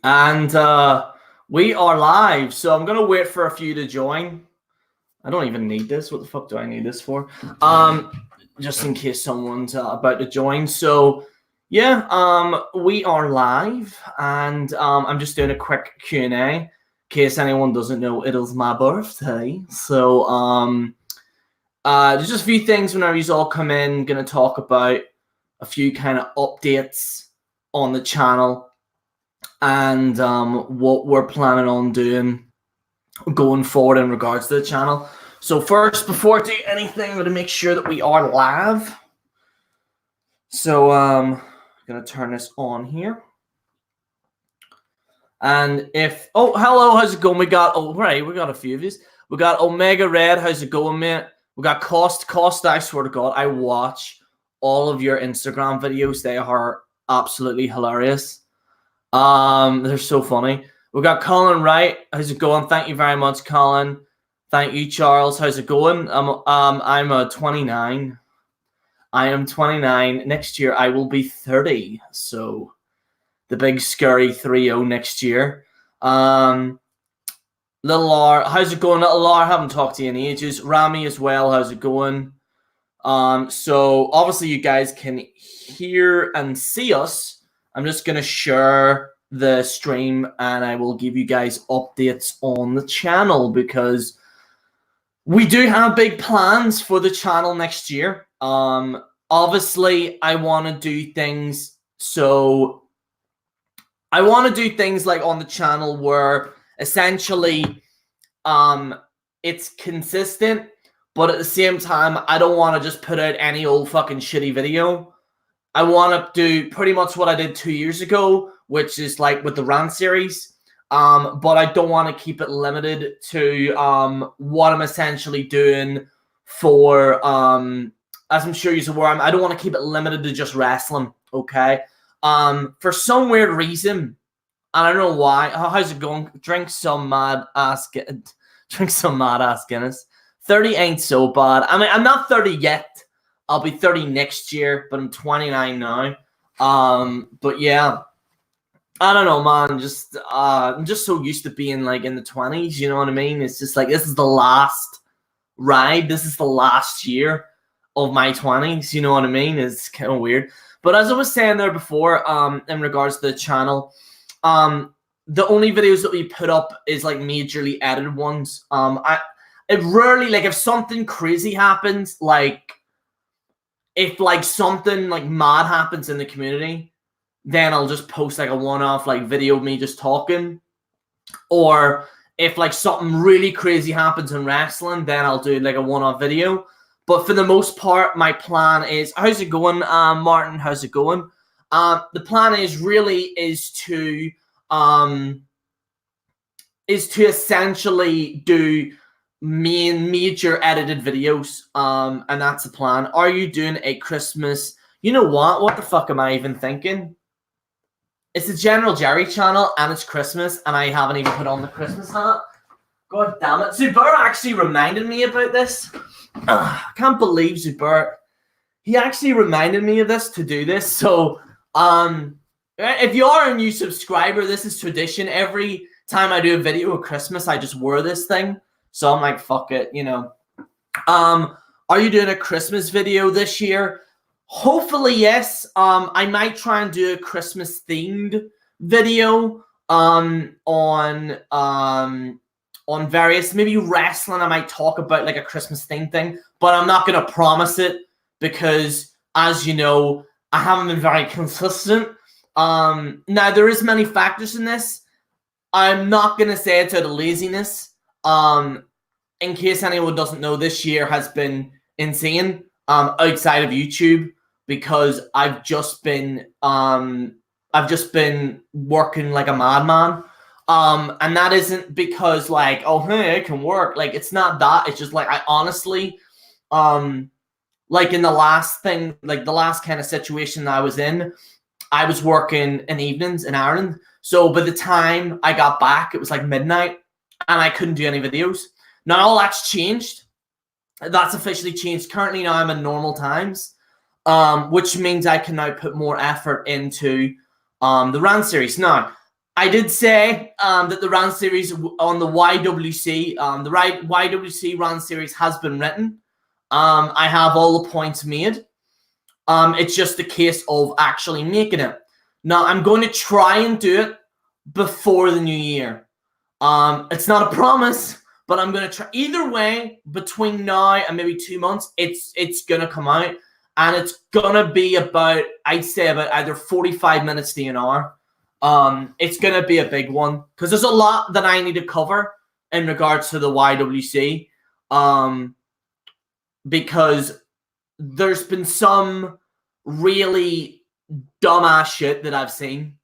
And we are live, so I'm gonna wait for a few to join. I don't even need this. What the fuck do I need this for? Just in case someone's about to join. So yeah, we are live, and I'm just doing a quick Q&A in case anyone doesn't know. It is my birthday, so there's just a few things whenever you all come in. Gonna talk about a few kind of updates on the channel and what we're planning on doing going forward in regards to the channel. So first, before I do anything, I'm going to make sure that we are live. So I'm going to turn this on here. And if, oh, hello, how's it going? We got, oh, right, we got a few of these. We got Omega Red, how's it going, mate? We got Cost, I swear to God, I watch all of your Instagram videos. They are absolutely hilarious. They're so funny. We got Colin Wright. How's it going? Thank you very much, Colin. Thank you, Charles. How's it going? I'm 29. I am 29. Next year I will be 30. So the big scary 3-0 next year. Little Lar, how's it going? Little Lar, haven't talked to you in ages. Rami as well. How's it going? So obviously you guys can hear and see us. I'm just going to share the stream and I will give you guys updates on the channel because we do have big plans for the channel next year. Obviously, I want to do things like on the channel where essentially it's consistent, but at the same time, I don't want to just put out any old fucking shitty video. I want to do pretty much what I did 2 years ago, which is like with the rant series. But I don't want to keep it limited to what I'm essentially doing for, as I'm sure you're aware, I don't want to keep it limited to just wrestling, okay? For some weird reason, and I don't know why. How's it going? Drink some mad ass Guinness. 30 ain't so bad. I mean, I'm not 30 yet. I'll be 30 next year, but I'm 29 now. But yeah, I don't know, man. I'm just so used to being like in the 20s. You know what I mean? It's just like this is the last ride. This is the last year of my 20s. You know what I mean? It's kind of weird. But as I was saying there before, in regards to the channel, the only videos that we put up is like majorly edited ones. It rarely, like if something crazy happens, like if like something like mad happens in the community, then I'll just post like a one-off like video of me just talking. Or if like something really crazy happens in wrestling, then I'll do like a one-off video. But for the most part, my plan is, how's it going, Martin? How's it going? The plan is to essentially do major edited videos, and that's the plan. Are you doing a Christmas? You know what the fuck am I even thinking? It's the General Gerry channel and it's Christmas and I haven't even put on the Christmas hat. God damn it. Zubair actually reminded me about this. I can't believe Zubair, he actually reminded me of this to do this. So if you are a new subscriber, this is tradition. Every time I do a video of Christmas, I just wear this thing. So I'm like, fuck it, you know. Are you doing a Christmas video this year? Hopefully, yes. I might try and do a Christmas themed video on various, maybe wrestling. I might talk about like a Christmas themed thing, but I'm not gonna promise it because, as you know, I haven't been very consistent. Now there is many factors in this. I'm not gonna say it's out of laziness. In case anyone doesn't know, this year has been insane outside of YouTube because I've just been working like a madman. And that isn't because like, oh hey, I can work. Like it's not that. It's just like I honestly like in the last thing, like the last kind of situation that I was in, I was working in evenings in Ireland. So by the time I got back, it was like midnight and I couldn't do any videos. Now all that's changed. That's officially changed. Currently now I'm in normal times, which means I can now put more effort into the rant series. Now, I did say that the run series on the YWC, YWC run series has been written. I have all the points made. It's just a case of actually making it. Now, I'm going to try and do it before the new year. It's not a promise, but I'm going to try. Either way, between now and maybe 2 months, it's going to come out. And it's going to be about, I'd say, about either 45 minutes to an hour. It's going to be a big one because there's a lot that I need to cover in regards to the YWC. Because there's been some really dumbass shit that I've seen.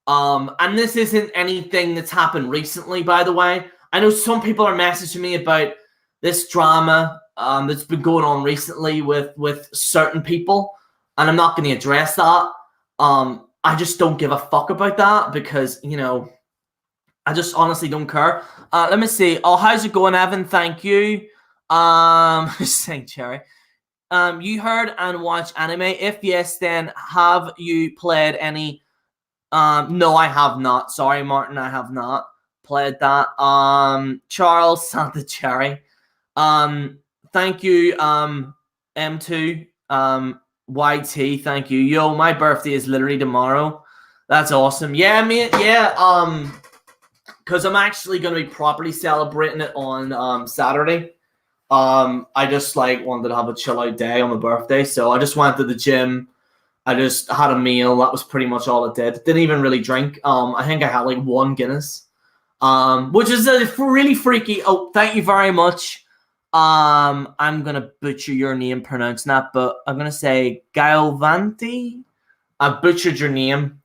And this isn't anything that's happened recently, by the way. I know some people are messaging me about this drama that's been going on recently with certain people, and I'm not going to address that. I just don't give a fuck about that because, you know, I just honestly don't care. Let me see. Oh, how's it going, Evan? Thank you. Saint Cherry. You heard and watch anime? If yes, then have you played any? No, I have not. Sorry, Martin, I have not played that. Charles Santa Cherry. Thank you, M2. YT, thank you. Yo, my birthday is literally tomorrow. That's awesome. Yeah, mate. Yeah. Because I'm actually gonna be properly celebrating it on Saturday. I just wanted to have a chill out day on my birthday, so I just went to the gym. I just had a meal. That was pretty much all I did. Didn't even really drink. I think I had like 1 Guinness, which is really freaky. Oh, thank you very much. I'm gonna butcher your name pronouncing that, but I'm gonna say Galvanti. I butchered your name,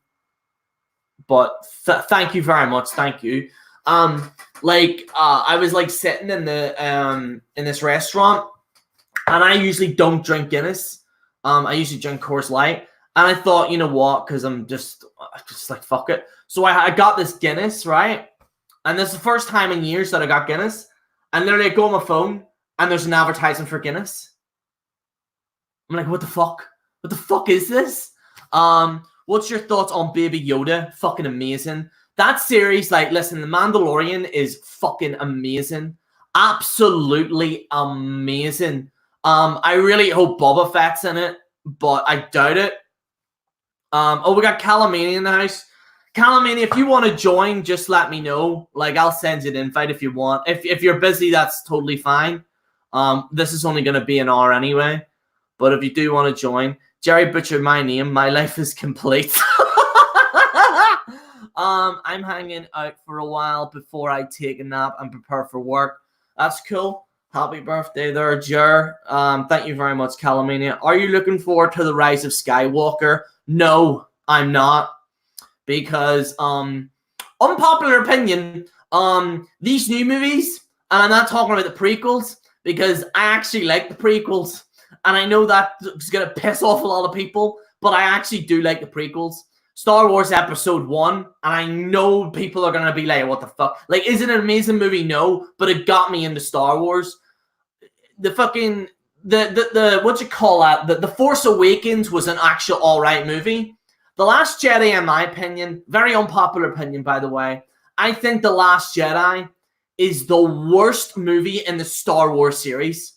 but thank you very much. Thank you. I was sitting in the in this restaurant, and I usually don't drink Guinness. I usually drink Coors Light, and I thought, you know what? Because I'm just like fuck it. So I got this Guinness, right? And this is the first time in years that I got Guinness, and literally I go on my phone, and there's an advertisement for Guinness. I'm like, what the fuck? What the fuck is this? What's your thoughts on Baby Yoda? Fucking amazing. That series, listen, The Mandalorian is fucking amazing. Absolutely amazing. I really hope Boba Fett's in it, but I doubt it. Oh, we got Calamania in the house. Calamania, if you want to join, just let me know. I'll send you an invite if you want. If you're busy, that's totally fine. This is only going to be an hour anyway. But if you do want to join, Gerry butchered my name. My life is complete. I'm hanging out for a while before I take a nap and prepare for work. That's cool. Happy birthday there, Jer. Thank you very much, Calamania. Are you looking forward to the Rise of Skywalker? No, I'm not. Because, unpopular opinion, these new movies, and I'm not talking about the prequels, because I actually like the prequels. And I know that's going to piss off a lot of people, but I actually do like the prequels. Star Wars Episode 1, and I know people are going to be like, what the fuck? Is it an amazing movie? No, but it got me into Star Wars. The fucking, what you call that? The Force Awakens was an actual alright movie. The Last Jedi, in my opinion, very unpopular opinion, by the way, I think The Last Jedi is the worst movie in the Star Wars series.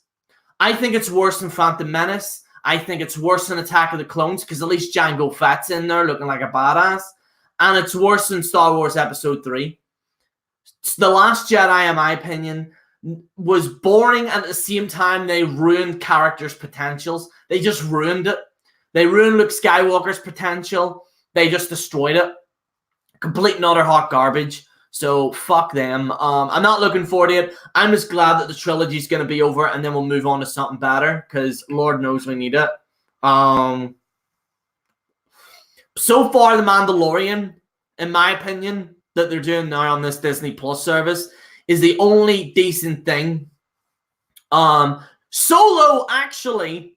I think it's worse than Phantom Menace. I think it's worse than Attack of the Clones because at least Jango Fett's in there looking like a badass. And it's worse than Star Wars Episode 3. The Last Jedi, in my opinion, was boring, and at the same time, they ruined characters' potentials. They just ruined it. They ruined Luke Skywalker's potential. They just destroyed it. Complete and utter hot garbage. So, fuck them. I'm not looking forward to it. I'm just glad that the trilogy's going to be over, and then we'll move on to something better, because Lord knows we need it. So far, The Mandalorian, in my opinion, that they're doing now on this Disney Plus service, is the only decent thing. Solo, actually,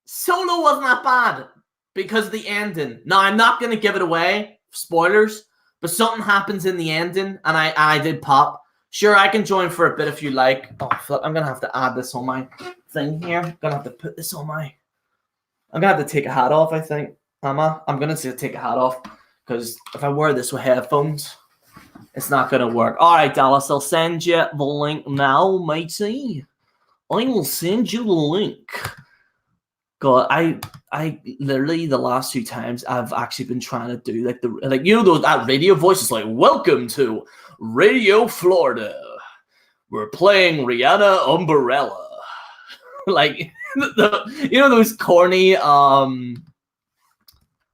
Solo wasn't that bad, because of the ending. Now, I'm not going to give it away, spoilers, but something happens in the ending, and I did pop. Sure, I can join for a bit if you like. Oh, flip, I'm going to have to add this on my thing here. I'm going to have to put this on my... I'm going to have to take a hat off, I think. I'm going to take a hat off because if I wear this with headphones, it's not going to work. All right, Dallas, I'll send you the link now, matey. I will send you the link. God, I literally the last 2 times I've actually been trying to do like that radio voice is like, welcome to Radio Florida. We're playing Rihanna Umbrella. Like those corny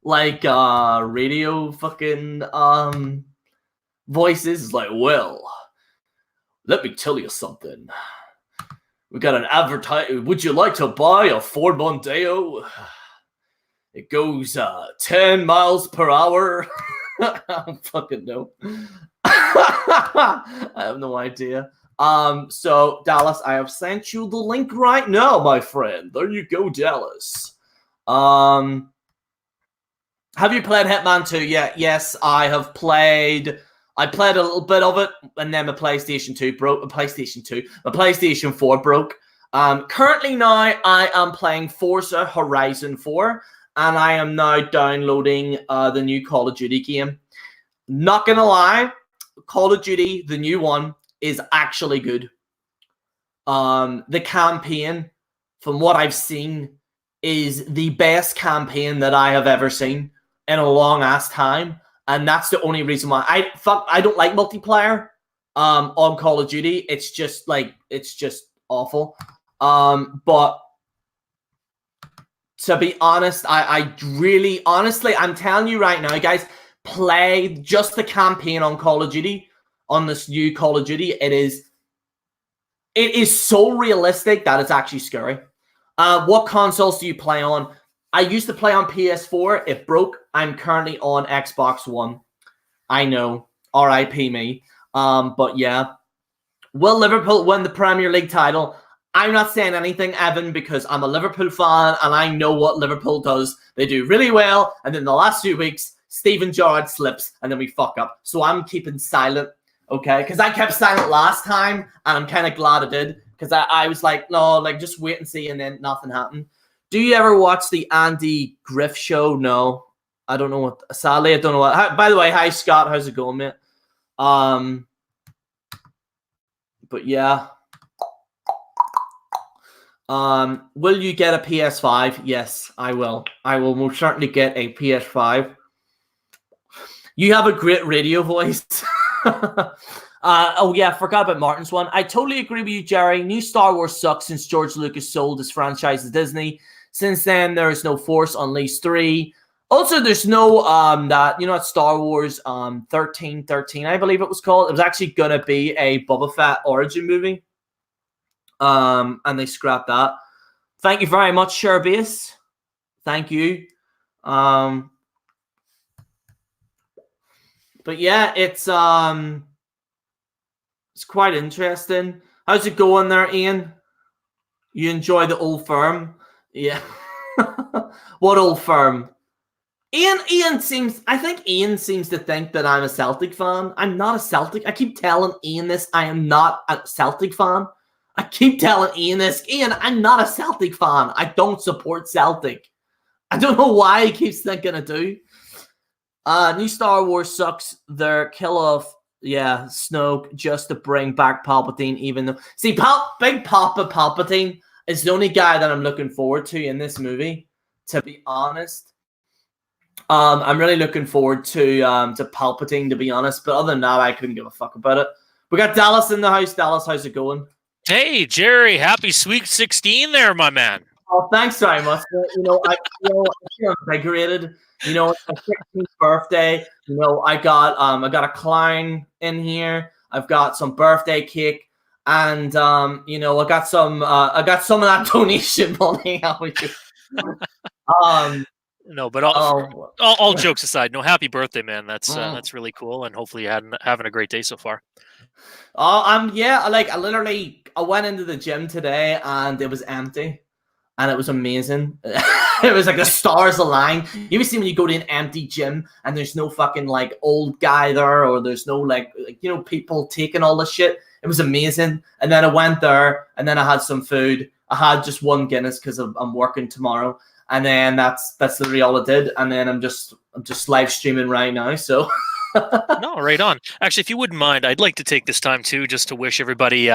radio fucking voices. It's like, well, let me tell you something. We got an advertise. Would you like to buy a Ford Mondeo? It goes 10 miles per hour. I don't fucking know. I have no idea. So Dallas, I have sent you the link right now, my friend. There you go, Dallas. Have you played Hitman 2 yet? Yes, I have played. I played a little bit of it, and then my PlayStation 2 broke. My PlayStation 4 broke. Currently now, I am playing Forza Horizon 4, and I am now downloading the new Call of Duty game. Not gonna lie, Call of Duty, the new one, is actually good. The campaign, from what I've seen, is the best campaign that I have ever seen in a long ass time. And that's the only reason why I don't like multiplayer on Call of Duty. It's just awful. But to be honest, I really honestly, I'm telling you right now, guys, play just the campaign on Call of Duty, on this new Call of Duty. It is so realistic that it's actually scary. What consoles do you play on? I used to play on PS4. It broke. I'm currently on Xbox One. I know. R.I.P. me. But yeah. Will Liverpool win the Premier League title? I'm not saying anything, Evan, because I'm a Liverpool fan and I know what Liverpool does. They do really well. And then the last 2 weeks, Steven Gerrard slips and then we fuck up. So I'm keeping silent, okay? Because I kept silent last time and I'm kind of glad I did. Because I was like, no, like just wait and see, and then nothing happened. Do you ever watch the Andy Griff show? No. I don't know what. Sadly, I don't know what. By the way, hi Scott. How's it going, mate? But yeah. Will you get a PS5? Yes, I will. I will most certainly get a PS5. You have a great radio voice. Oh yeah, forgot about Martin's one. I totally agree with you, Jerry. New Star Wars sucks since George Lucas sold his franchise to Disney. Since then, there is no Force Unleashed 3. Also, there's no that Star Wars 1313, I believe it was called. It was actually gonna be a Boba Fett origin movie. And they scrapped that. Thank you very much, Sherbase. Thank you. But yeah, it's quite interesting. How's it going there, Ian? You enjoy the old firm? Yeah. What old firm? Ian seems to think that I'm a Celtic fan. I'm not a Celtic. I keep telling Ian this. I am not a Celtic fan. I keep telling Ian this. Ian, I'm not a Celtic fan. I don't support Celtic. I don't know why he keeps thinking I do. New Star Wars sucks. Their kill off, yeah, Snoke, just to bring back Palpatine, even though... See, Big Papa Palpatine is the only guy that I'm looking forward to in this movie, to be honest. I'm really looking forward to Palpatine, to be honest. But other than that, I couldn't give a fuck about it. We got Dallas in the house. Dallas, how's it going? Hey, Jerry, happy Sweet 16 there, my man. Oh, thanks very much. I feel invigorated. It's my 16th birthday. I got a clown in here. I've got some birthday cake, and I got some of that donation money. No, but all jokes aside, no, happy birthday, man. That's really cool, and hopefully you're having a great day so far. I went into the gym today and it was empty, and it was amazing. It was like the stars aligned. You ever see when you go to an empty gym and there's no fucking like old guy there, or there's no people taking all the shit? It was amazing. And then I went there and then I had some food. I had just one Guinness because I'm working tomorrow. and then that's literally all I did. And then I'm just live streaming right now. So. No, right on. Actually, if you wouldn't mind, I'd like to take this time too, just to wish everybody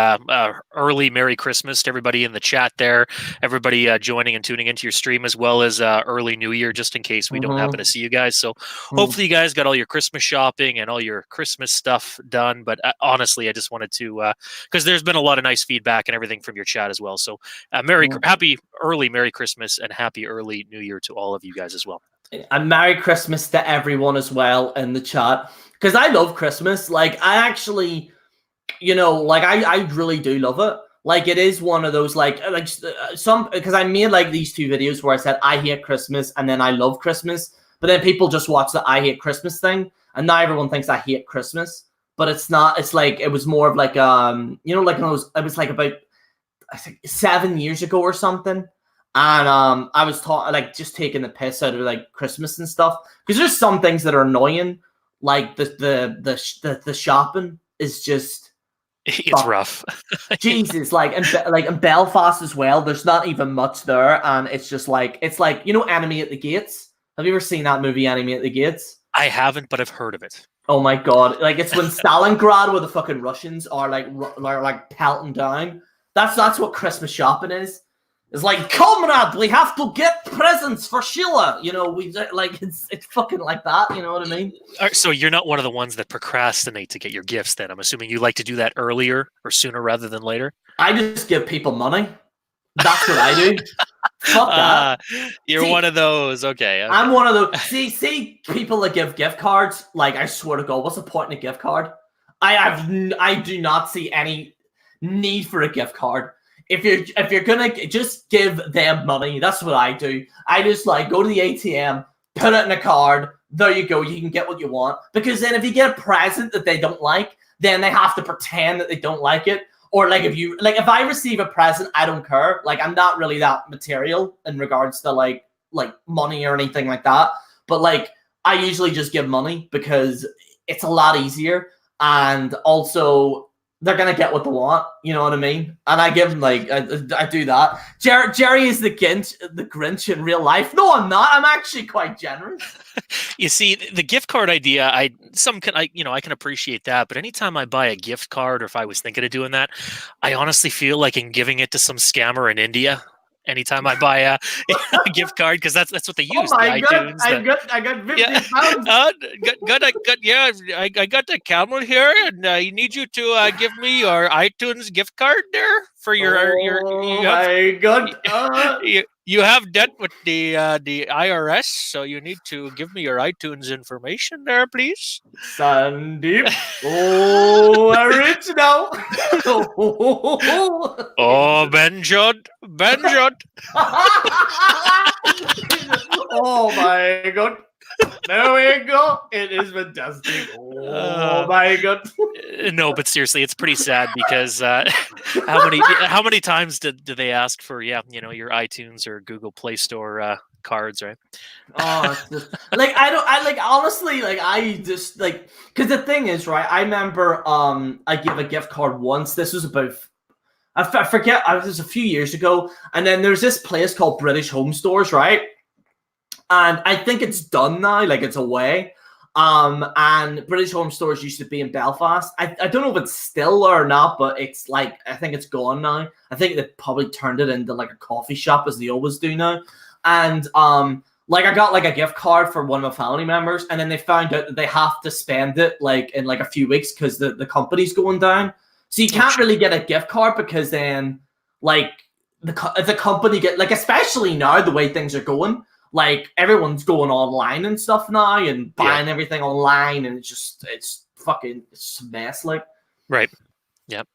early Merry Christmas to everybody in the chat there, everybody joining and tuning into your stream, as well as early New Year, just in case we don't happen to see you guys. So hopefully you guys got all your Christmas shopping and all your Christmas stuff done. But honestly, I just wanted to, because there's been a lot of nice feedback and everything from your chat as well. So happy early Merry Christmas and happy early New Year to all of you guys as well. And Merry Christmas to everyone as well in the chat, because I love Christmas. Like, I actually, like I really do love it. Like, it is one of those like some, because I made like these 2 videos where I said I hate Christmas and then I love Christmas, but then people just watch the I hate Christmas thing, and now everyone thinks I hate Christmas, but it's not. It's like, it was more of like like it was like about, I think, 7 years ago or something. And I was just taking the piss out of like Christmas and stuff, because there's some things that are annoying, like the shopping is just it's rough. Jesus, like in Belfast as well. There's not even much there, and it's just like Enemy at the Gates. Have you ever seen that movie, Enemy at the Gates? I haven't, but I've heard of it. Oh my god! Like, it's when Stalingrad, where the fucking Russians are like pelting down. That's what Christmas shopping is. It's like, comrade, we have to get presents for Sheila. We like, it's fucking like that. You know what I mean? So you're not one of the ones that procrastinate to get your gifts. Then I'm assuming you like to do that earlier or sooner rather than later. I just give people money. That's what I do. Fuck that. You're one of those. Okay. I'm one of those. See, people that give gift cards. Like, I swear to God, what's the point in a gift card? I do not see any need for a gift card. If you're gonna just give them money, that's what I do. I just like go to the ATM, put it in a card. There you go. You can get what you want. Because then if you get a present that they don't like, then they have to pretend that they don't like it. Or like if I receive a present, I don't care. Like, I'm not really that material in regards to like money or anything like that. But like, I usually just give money because it's a lot easier, and also they're gonna get what they want, you know what I mean? And I give them I do that. Gerry is the Grinch in real life. No, I'm not. I'm actually quite generous. You see, the gift card idea, I can appreciate that, but anytime I buy a gift card, or if I was thinking of doing that, I honestly feel like I'm giving it to some scammer in India. Anytime I buy a gift card, because that's what they use. Oh my God, I got 50 pounds. I got the camel here, and I need you to give me your iTunes gift card there for your. My God. You have debt with the IRS, so you need to give me your iTunes information there, please. Sandeep. Oh, I'm rich now. Oh, Benjot. Oh my God. There we go. It is fantastic. Oh my God. No, but seriously, it's pretty sad because how many times do they ask for your iTunes or Google Play Store cards, right? Oh, it's just, honestly, I just because the thing is, right, I remember I gave a gift card once. This was about I forget, it was a few years ago, and then there's this place called British Home Stores, right? And I think it's done now, like it's away. And British Home Stores used to be in Belfast. I don't know if it's still there or not, but it's like, I think it's gone now. I think they probably turned it into like a coffee shop, as they always do now. And I got like a gift card for one of my family members, and then they found out that they have to spend it like in like a few weeks because the company's going down. So you can't really get a gift card because then like the company get like, especially now the way things are going, like everyone's going online and stuff now and buying everything online, and it's a mess, like. Right. Yep.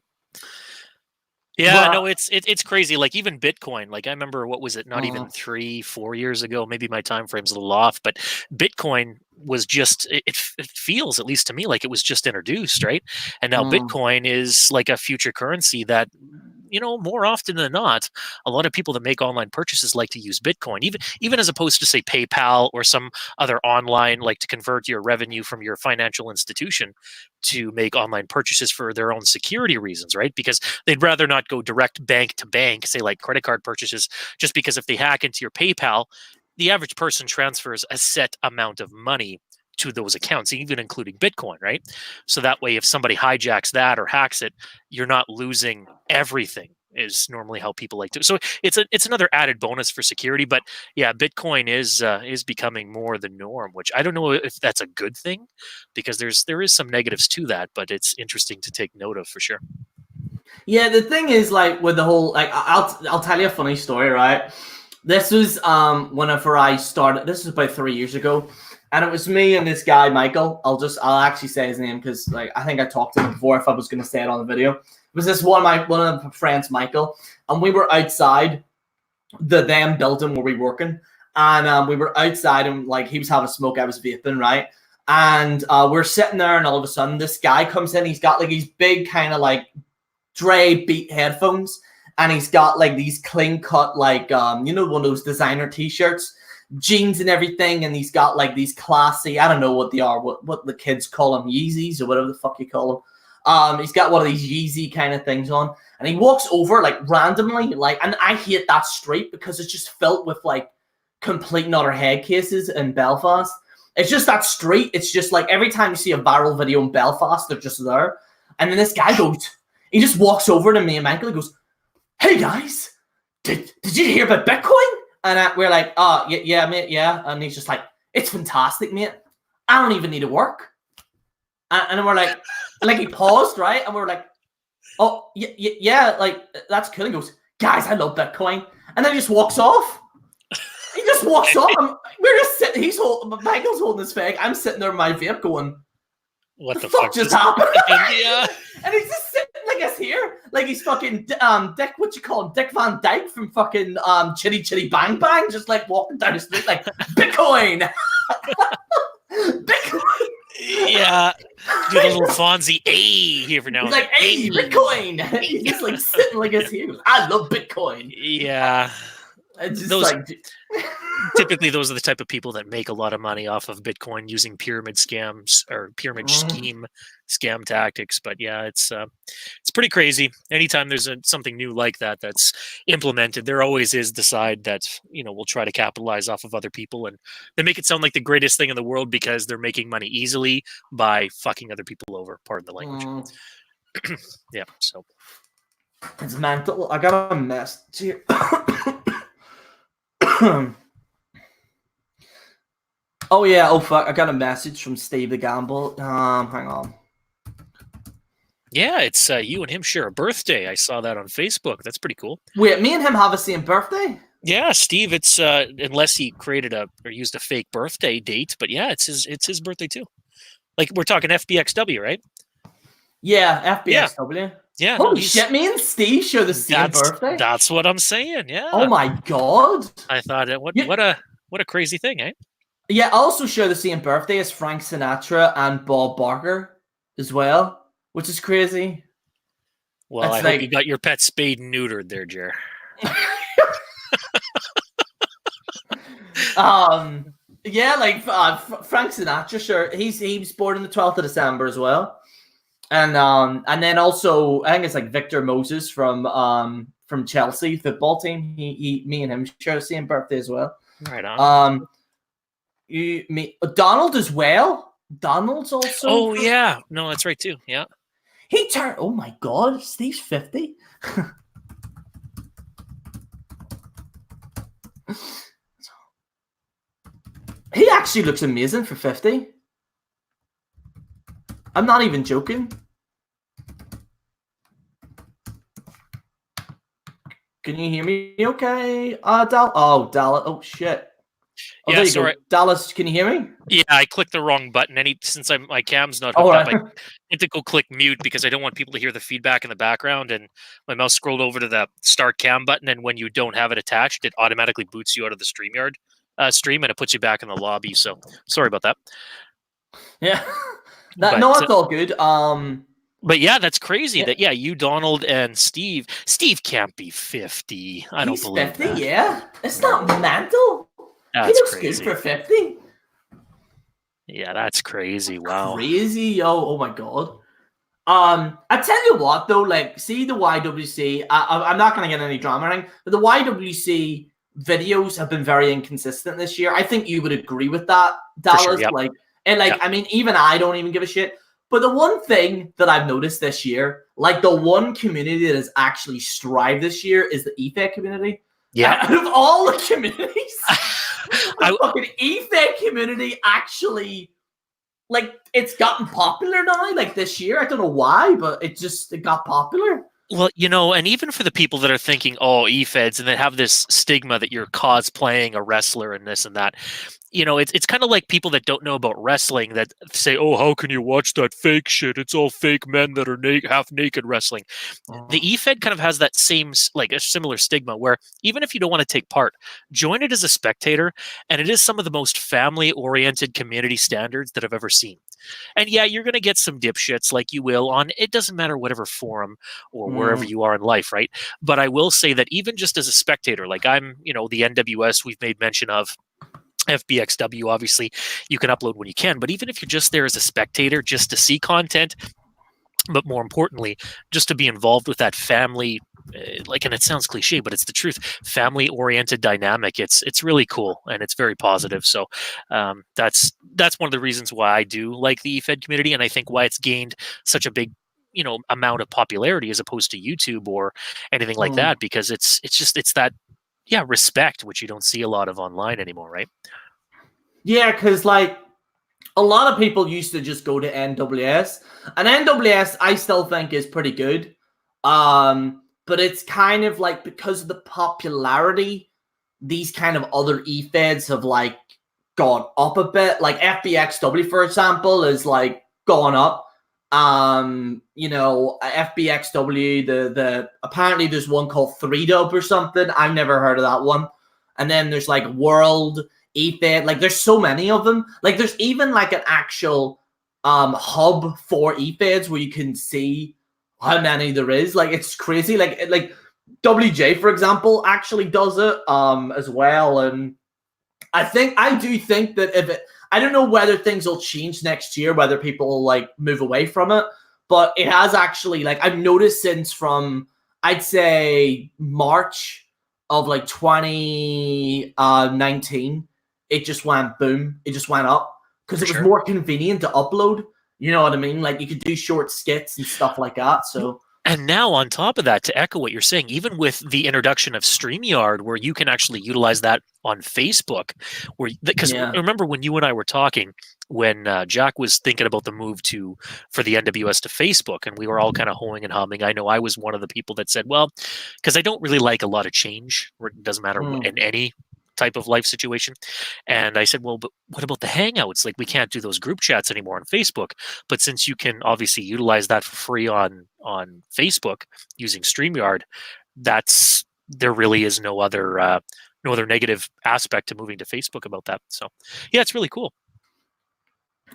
Yeah, no, it's crazy. Like even Bitcoin, like I remember, what was it? Not even 3-4 years ago. Maybe my time frame's a little off, but Bitcoin was just, it feels, at least to me, like it was just introduced, right? And now Bitcoin is like a future currency that more often than not, a lot of people that make online purchases like to use Bitcoin, even as opposed to say PayPal or some other online, like to convert your revenue from your financial institution to make online purchases for their own security reasons, right? Because they'd rather not go direct bank to bank, say like credit card purchases, just because if they hack into your PayPal, the average person transfers a set amount of money to those accounts, even including Bitcoin, right? So that way, if somebody hijacks that or hacks it, you're not losing everything. Is normally how people like to. So it's another added bonus for security. But yeah, Bitcoin is becoming more the norm, which I don't know if that's a good thing, because there is some negatives to that, but it's interesting to take note of for sure. Yeah, the thing is, like, with the whole, like, I'll tell you a funny story, right? This was whenever I started. This was about 3 years ago, and it was me and this guy Michael. I'll actually say his name because, like, I think I talked to him before. If I was going to say it on the video, it was this one of my friends, Michael, and we were outside the them building where we were working, and we were outside, and like he was having a smoke, I was vaping, right? And we're sitting there, and all of a sudden this guy comes in. He's got like these big kind of like Dre Beat headphones, and he's got like these clean cut, like one of those designer t-shirts, jeans and everything, and he's got like these classy, I don't know what they are, what the kids call them, Yeezys or whatever the fuck you call them. He's got one of these Yeezy kind of things on, and he walks over like randomly, like, and I hate that street because it's just filled with like complete and utter head cases in Belfast. It's just that street. It's just like every time you see a viral video in Belfast, they're just there. And then this guy goes, he just walks over to me and Michael and goes, "Hey guys, did you hear about Bitcoin?" And we're like, "Oh, yeah, mate, yeah." And he's just like, "It's fantastic, mate. I don't even need to work." And we're like he paused, right? And we're like, "Oh, yeah, like, that's cool." He goes, "Guys, I love Bitcoin." And then he just walks off. He just walks off. We're just sitting, Michael's holding his fag. I'm sitting there in my vape going, what the fuck just happened? Yeah. And he's just sitting like us here, like he's fucking Dick, what you call him, Dick Van Dyke from fucking Chitty Chitty Bang Bang, just like walking down the street like Bitcoin. Bitcoin. Yeah, do the little Fonzie A here for now. He's like, "Hey, Bitcoin." He's just like sitting like us here. "I love Bitcoin." Yeah. It's just Typically those are the type of people that make a lot of money off of Bitcoin using pyramid scams or pyramid scheme scam tactics. But yeah, it's pretty crazy. Anytime there's something new like that that's implemented, there always is the side that will try to capitalize off of other people, and they make it sound like the greatest thing in the world because they're making money easily by fucking other people over. Pardon the language. Yeah, so it's mental. I got a message here. Oh yeah, oh fuck, I got a message from Steve the Gamble. Hang on. Yeah, it's you and him share a birthday. I saw that on Facebook. That's pretty cool. Wait, me and him have the same birthday? Yeah, Steve, it's unless he created or used a fake birthday date, but yeah, it's his birthday too. Like, we're talking FBXW, right? Yeah, FBXW. Yeah. Holy shit, me and Steve share the same birthday? That's what I'm saying, yeah. Oh my god. I thought, what a crazy thing, eh? Yeah, I also share the same birthday as Frank Sinatra and Bob Barker as well, which is crazy. Well, I hope you got your pet spayed and neutered there, Jer. Yeah, like Frank Sinatra, sure. He was born on the 12th of December as well. And then also I think it's like Victor Moses from Chelsea football team. Me and him share the same birthday as well. Right on. Donald as well. Donald's also. Oh yeah, no, that's right too. Yeah. He turned. Oh my god, Steve's 50. He actually looks amazing for 50. I'm not even joking. Can you hear me okay? Dallas. Oh, Dallas. Oh, shit. Oh, yeah, sorry. Dallas, can you hear me? Yeah, I clicked the wrong button. Since my cam's not hooked up, I had to go click mute because I don't want people to hear the feedback in the background. And my mouse scrolled over to the start cam button, and when you don't have it attached, it automatically boots you out of the StreamYard stream, and it puts you back in the lobby. So sorry about that. Yeah. No, it's all good. But yeah, that's crazy Yeah. that you, Donald, and Steve. Steve can't be 50. I don't He's believe 50, that. yeah. It's not No, mental. He that's looks good for crazy. 50. Yeah, that's crazy. Wow. Crazy, yo. Oh my god. I tell you what though, like, see the YWC. I'm not gonna get any drama or anything, but the YWC videos have been very inconsistent this year. I think you would agree with that, For sure. Dallas. Yep. Like, and like, Yep. I mean, even I don't even give a shit. But the one thing that I've noticed this year, like the one community that has actually strived this year, is the EFEC community. Yeah. Out of all the communities, the I fucking EFEC community actually, like, it's gotten popular now, like this year. I don't know why, but it got popular. Well, and even for the people that are thinking, oh, e-feds, and then have this stigma that you're cosplaying a wrestler and this and that, it's kind of like people that don't know about wrestling that say, oh, how can you watch that fake shit? It's all fake men that are half naked wrestling. The e-fed kind of has that same, like a similar stigma where even if you don't want to take part, join it as a spectator, and it is some of the most family-oriented community standards that I've ever seen. And yeah, you're going to get some dipshits like you will on, it doesn't matter whatever forum or wherever you are in life, right? But I will say that even just as a spectator, like I'm, the NWS we've made mention of, FBXW, obviously, you can upload when you can. But even if you're just there as a spectator, just to see content, but more importantly, just to be involved with that family, and it sounds cliche, but it's the truth, family-oriented dynamic. It's really cool, and it's very positive. So that's one of the reasons why I do like the eFed community, and I think why it's gained such a big amount of popularity as opposed to YouTube or anything like that, because it's that respect, which you don't see a lot of online anymore, right? Yeah, because like a lot of people used to just go to NWS, and NWS I still think is pretty good. But it's kind of like, because of the popularity, these kind of other e-feds have like gone up a bit. Like FBXW, for example, is like gone up. FBXW, the apparently there's one called 3Dub or something. I've never heard of that one. And then there's like World eFed. Like there's so many of them. Like there's even like an actual hub for eFeds where you can see how many there is. Like it's crazy. Like WJ, for example, actually does it as well. And I do think that I don't know whether things will change next year, whether people will like move away from it, but it has actually, like, I've noticed since from, I'd say, March of like 2019, it just went boom. It just went up because it was more convenient to upload. You know what I mean? Like you could do short skits and stuff like that. So. And now, on top of that, to echo what you're saying, even with the introduction of StreamYard, where you can actually utilize that on Facebook, because remember when you and I were talking, when Jack was thinking about the move for the NWS to Facebook, and we were all kind of hoeing and humming. I know I was one of the people that said, well, because I don't really like a lot of change, where it doesn't matter in any type of life situation. And I said, well, but what about the Hangouts? Like, we can't do those group chats anymore on Facebook. But since you can obviously utilize that for free on Facebook using StreamYard, there really is no other negative aspect to moving to Facebook about that. So yeah, it's really cool.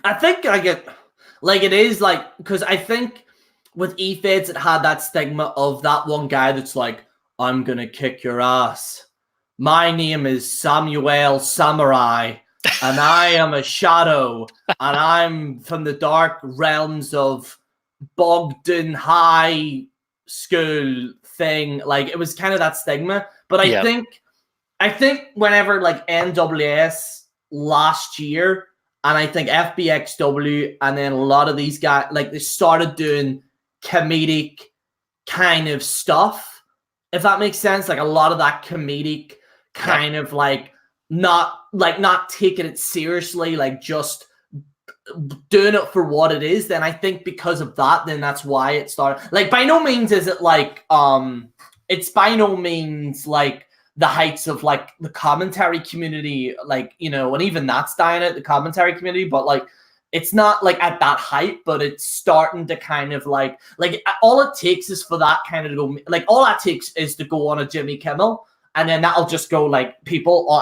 I think it is like, because I think with eFeds it had that stigma of that one guy that's like, I'm gonna kick your ass. My name is Samuel Samurai, and I am a shadow, and I'm from the dark realms of Bogdan High School thing. Like, it was kind of that stigma. But I think whenever like NWS last year, and I think FBXW, and then a lot of these guys, like, they started doing comedic kind of stuff, if that makes sense. Like a lot of that comedic kind of like not taking it seriously, like just doing it for what it is, then I think because of that, then that's why it started. Like, by no means is it like it's by no means like the heights of like the commentary community, like, and even that's dying at the commentary community, but like it's not like at that height, but it's starting to kind of like all it takes is for that kind of to go, like all that takes is to go on a Jimmy Kimmel, and then that'll just go like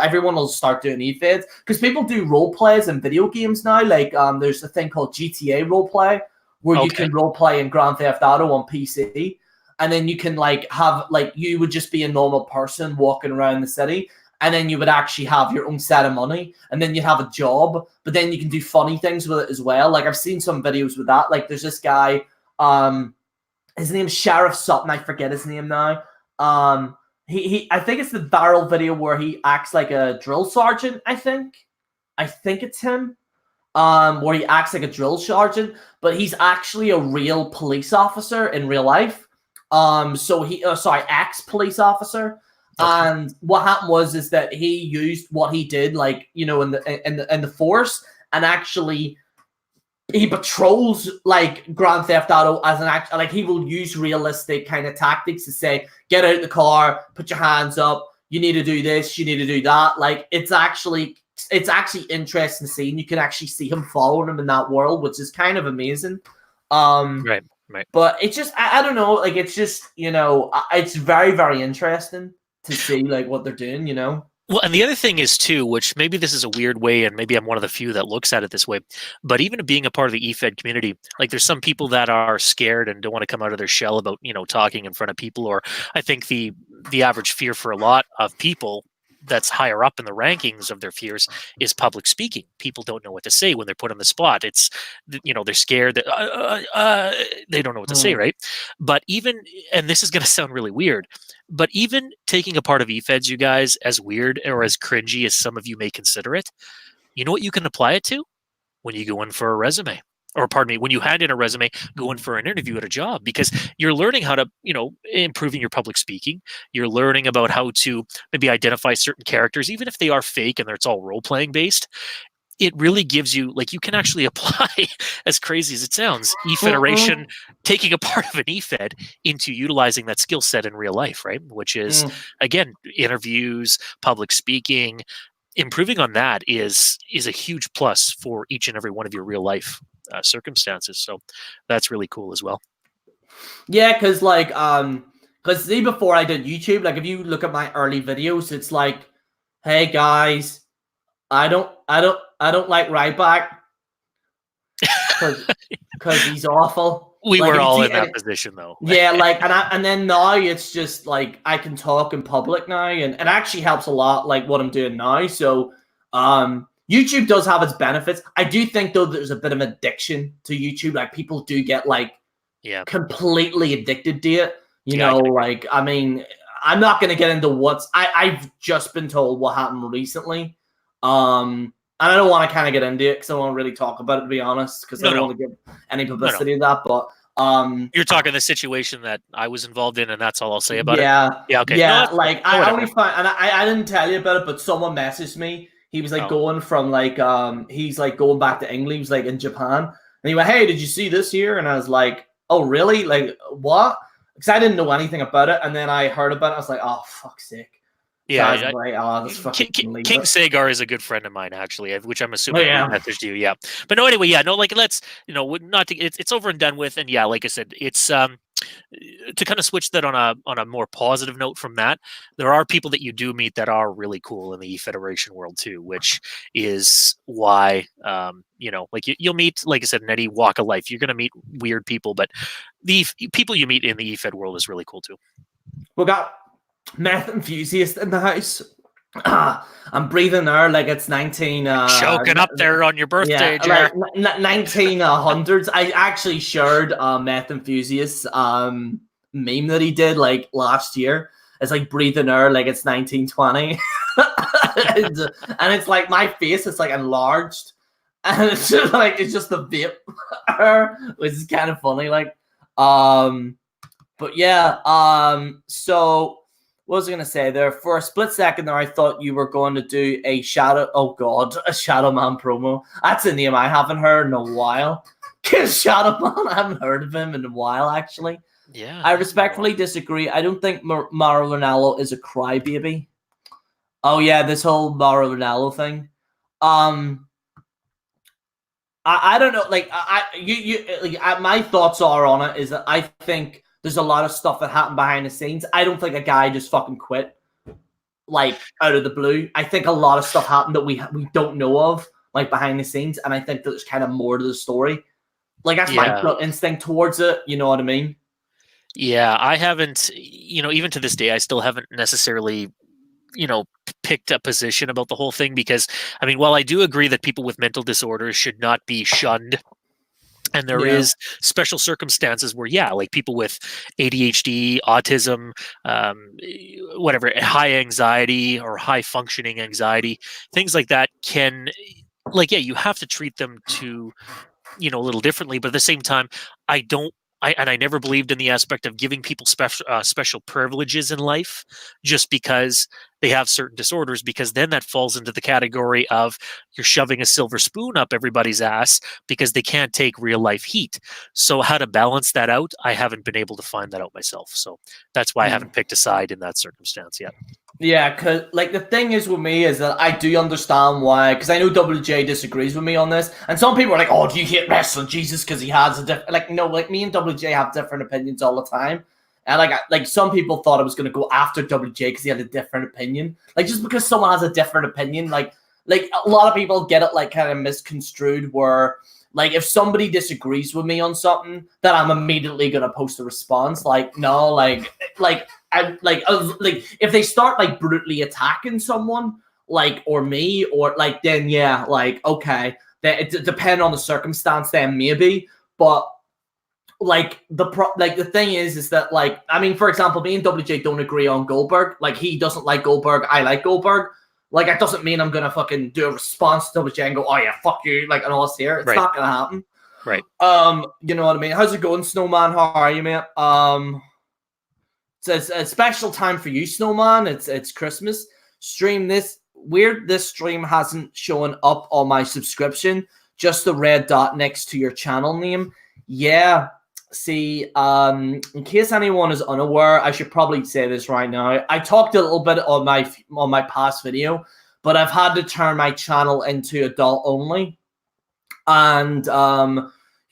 everyone will start doing e-feds, because people do role plays in video games now. Like there's a thing called GTA role play where you Okay. can role play in Grand Theft Auto on PC, and then you can like have like you would just be a normal person walking around the city, and then you would actually have your own set of money, and then you'd have a job, but then you can do funny things with it as well. Like I've seen some videos with that. Like there's this guy, his name's Sheriff something, I forget his name now. He I think it's the viral video where he acts like a drill sergeant, I think it's him. Where he acts like a drill sergeant, but he's actually a real police officer in real life. So he, ex-police officer. Okay. And what happened is that he used what he did, like, you know, in the force, and actually he patrols like Grand Theft Auto as an act. Like he will use realistic kind of tactics to say, get out the car, put your hands up, you need to do this, you need to do that. Like it's actually interesting seeing. You can actually see him following him in that world, which is kind of amazing. Right. But it's just I don't know, like it's just, you know, it's very, very interesting to see like what they're doing, you know. Well, and the other thing is too, which maybe this is a weird way, and maybe I'm one of the few that looks at it this way, but even being a part of the eFed community, like there's some people that are scared and don't want to come out of their shell about, you know, talking in front of people, or I think the average fear for a lot of people that's higher up in the rankings of their fears is public speaking. People don't know what to say when they're put on the spot. It's, you know, they're scared that they don't know what to say, right? But even, and this is going to sound really weird, but even taking a part of eFeds, you guys, as weird or as cringy as some of you may consider it, you know what you can apply it to? When you go in for a resume. Or pardon me, when you hand in a resume, go in for an interview at a job, because you're learning how to, you know, improving your public speaking. You're learning about how to maybe identify certain characters, even if they are fake and it's all role playing based. It really gives you, like, you can actually apply, as crazy as it sounds, e-federation, taking a part of an e-fed into utilizing that skill set in real life, right? Which is, again, interviews, public speaking. Improving on that is a huge plus for each and every one of your real life circumstances. So that's really cool as well. Yeah, because see, before I did YouTube, like if you look at my early videos, it's like, hey guys, I don't like Ryback because he's awful. We Like were if you all see in that any, position though. yeah, like and then now it's just like I can talk in public now, and it actually helps a lot, like what I'm doing now. So YouTube does have its benefits. I do think though there's a bit of addiction to YouTube. Like people do get like completely addicted to it. You know, like I mean, I'm not gonna get into I've just been told what happened recently. And I don't want to kind of get into it because I don't want to really talk about it, to be honest, because I don't want to give any publicity to that. But you're talking the situation that I was involved in, and that's all I'll say about it. Yeah, okay. Yeah, like I only find, and I didn't tell you about it, but someone messaged me. He was like going from like he's like going back to England. He was like in Japan, and he went, "Hey, did you see this here?" And I was like, "Oh, really? Like what?" Because I didn't know anything about it, and then I heard about it. I was like, "Oh, fuck's sake." Yeah, so like, oh, King Sagar is a good friend of mine, actually, which I'm assuming he messaged you. Yeah, but no, anyway, like let's, not to, it's over and done with, and yeah, like I said, it's to kind of switch that on a more positive note from that. There are people that you do meet that are really cool in the Federation world too, which is why like you'll meet, like I said, in any walk of life, you're going to meet weird people, but the people you meet in the eFed world is really cool too. We got meth enthusiast in the house. I'm breathing there like it's 19 choking up there on your birthday, like 1900s. I actually shared meth enthusiast meme that he did like last year. It's like breathing air like it's 1920. and it's like my face is like enlarged, and it's just like it's just the vape air, which is kind of funny, like but yeah, so what was I going to say there? For a split second there, I thought you were going to do a Shadow... Oh, God. A Shadow Man promo. That's a name I haven't heard in a while. Shadow Man, I haven't heard of him in a while, actually. Yeah. I respectfully disagree. I don't think Mauro Ranallo is a crybaby. Oh, yeah, this whole Mauro Ranallo thing. I don't know. Like, my thoughts are on it is that I think there's a lot of stuff that happened behind the scenes. I don't think a guy just fucking quit, like, out of the blue. I think a lot of stuff happened that we don't know of, like, behind the scenes, and I think that there's kind of more to the story. Like that's my Yeah. gut instinct towards it. You know what I mean? Yeah, I haven't, even to this day, I still haven't necessarily, picked a position about the whole thing because, I mean, while I do agree that people with mental disorders should not be shunned, and there Yeah. is special circumstances where, yeah, like people with ADHD, autism, whatever, high anxiety or high functioning anxiety, things like that can, like, yeah, you have to treat them to a little differently, but at the same time, I don't. I never believed in the aspect of giving people special privileges in life just because they have certain disorders, because then that falls into the category of you're shoving a silver spoon up everybody's ass because they can't take real life heat. So how to balance that out, I haven't been able to find that out myself. So that's why I haven't picked a side in that circumstance yet. Yeah, because like the thing is with me is that I do understand why, because I know WJ disagrees with me on this, and some people are like, "Oh, do you hate wrestling, Jesus?" Because he has a different, like, no, like me and WJ have different opinions all the time, and like some people thought I was gonna go after WJ because he had a different opinion. Like just because someone has a different opinion, like a lot of people get it like kind of misconstrued where. Like if somebody disagrees with me on something, then I'm immediately gonna post a response. Like no, like if they start like brutally attacking someone, like or me, or like then yeah, like okay, then it depend on the circumstance, then maybe. But like the thing is that like I mean, for example, me and WJ don't agree on Goldberg. Like he doesn't like Goldberg, I like Goldberg. Like it doesn't mean I'm gonna fucking do a response to WJ and go, oh yeah, fuck you, like and all this here. It's Right. not gonna happen. Right. You know what I mean? How's it going, Snowman? How are you, mate? It's a special time for you, Snowman. It's Christmas. Stream this weird. This stream hasn't shown up on my subscription. Just the red dot next to your channel name. Yeah. See, in case anyone is unaware, I should probably say this right now. I talked a little bit on my past video, but I've had to turn my channel into adult only, and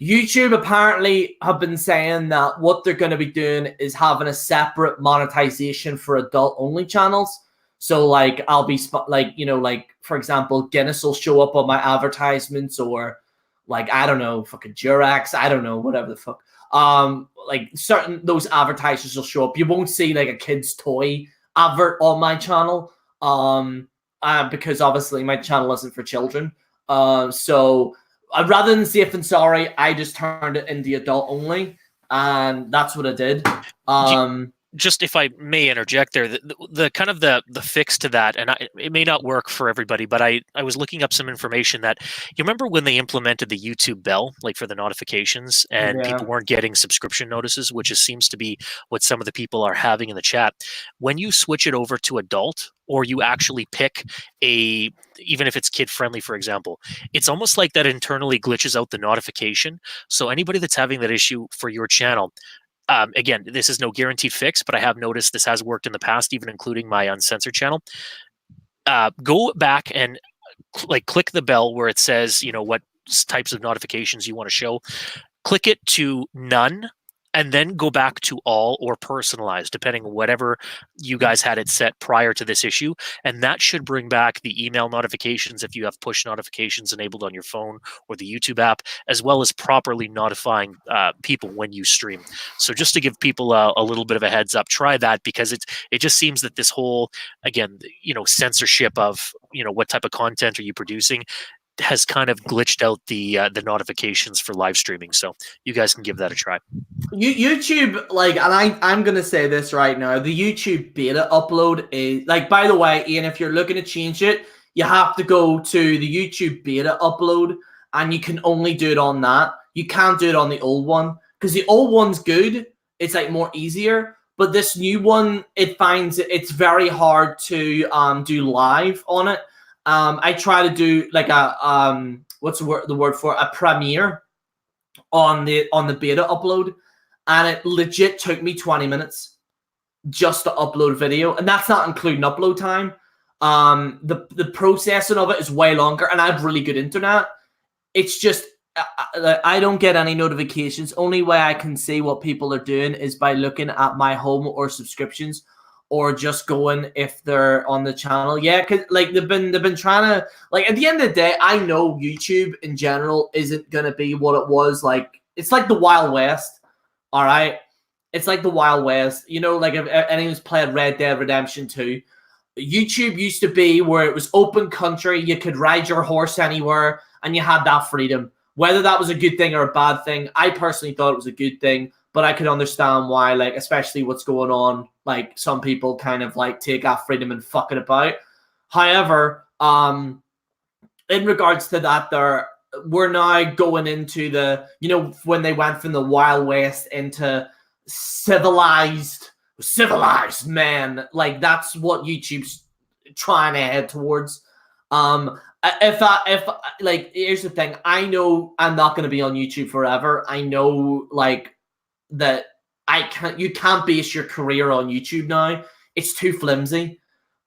YouTube apparently have been saying that what they're going to be doing is having a separate monetization for adult only channels. So like I'll be like for example, Guinness will show up on my advertisements, or like I don't know, fucking Durex, I don't know, whatever the fuck. Like certain those advertisers will show up. You won't see like a kid's toy advert on my channel, because obviously my channel isn't for children. So rather than safe and sorry, I just turned it into adult only, and that's what I did. Just if I may interject there, the kind of the fix to that, and it may not work for everybody, but I was looking up some information that you remember when they implemented the YouTube bell, like for the notifications, and people weren't getting subscription notices, which seems to be what some of the people are having in the chat. When you switch it over to adult, or you actually pick even if it's kid friendly, for example, it's almost like that internally glitches out the notification. So anybody that's having that issue for your channel, again, this is no guaranteed fix, but I have noticed this has worked in the past, even including my uncensored channel. Go back and click the bell where it says, what types of notifications you want to show. Click it to none, and then go back to all or personalized, depending on whatever you guys had it set prior to this issue. And that should bring back the email notifications if you have push notifications enabled on your phone or the YouTube app, as well as properly notifying people when you stream. So just to give people a little bit of a heads up, try that, because it just seems that this whole, again, censorship of, what type of content are you producing has kind of glitched out the notifications for live streaming. So you guys can give that a try. YouTube, like, and I'm gonna say this right now, the YouTube beta upload is like, by the way, Ian, if you're looking to change it, you have to go to the YouTube beta upload, and you can only do it on that. You can't do it on the old one, because the old one's good. It's like more easier, but this new one, it finds it's very hard to do live on it. I try to do like a what's the word for a premiere on the beta upload, and it legit took me 20 minutes just to upload video, and that's not including upload time. The processing of it is way longer, and I have really good internet. It's just I don't get any notifications. Only way I can see what people are doing is by looking at my home or subscriptions, or just going if they're on the channel. Yeah, because like they've been trying to, like, at the end of the day, I know YouTube in general isn't gonna be what it was like it's like the Wild West. All right, it's like the Wild West. You know, like if anyone's played Red Dead Redemption 2, YouTube used to be where it was open country. You could ride your horse anywhere, and you had that freedom. Whether that was a good thing or a bad thing, I personally thought it was a good thing. But I could understand why, like, especially what's going on, like, some people kind of, like, take that freedom and fuck it about. However, in regards to that, we're now going into the, you know, when they went from the Wild West into civilized man. Like, that's what YouTube's trying to head towards. If like, here's the thing. I know I'm not going to be on YouTube forever. I know, like, that you can't base your career on YouTube now. It's too flimsy.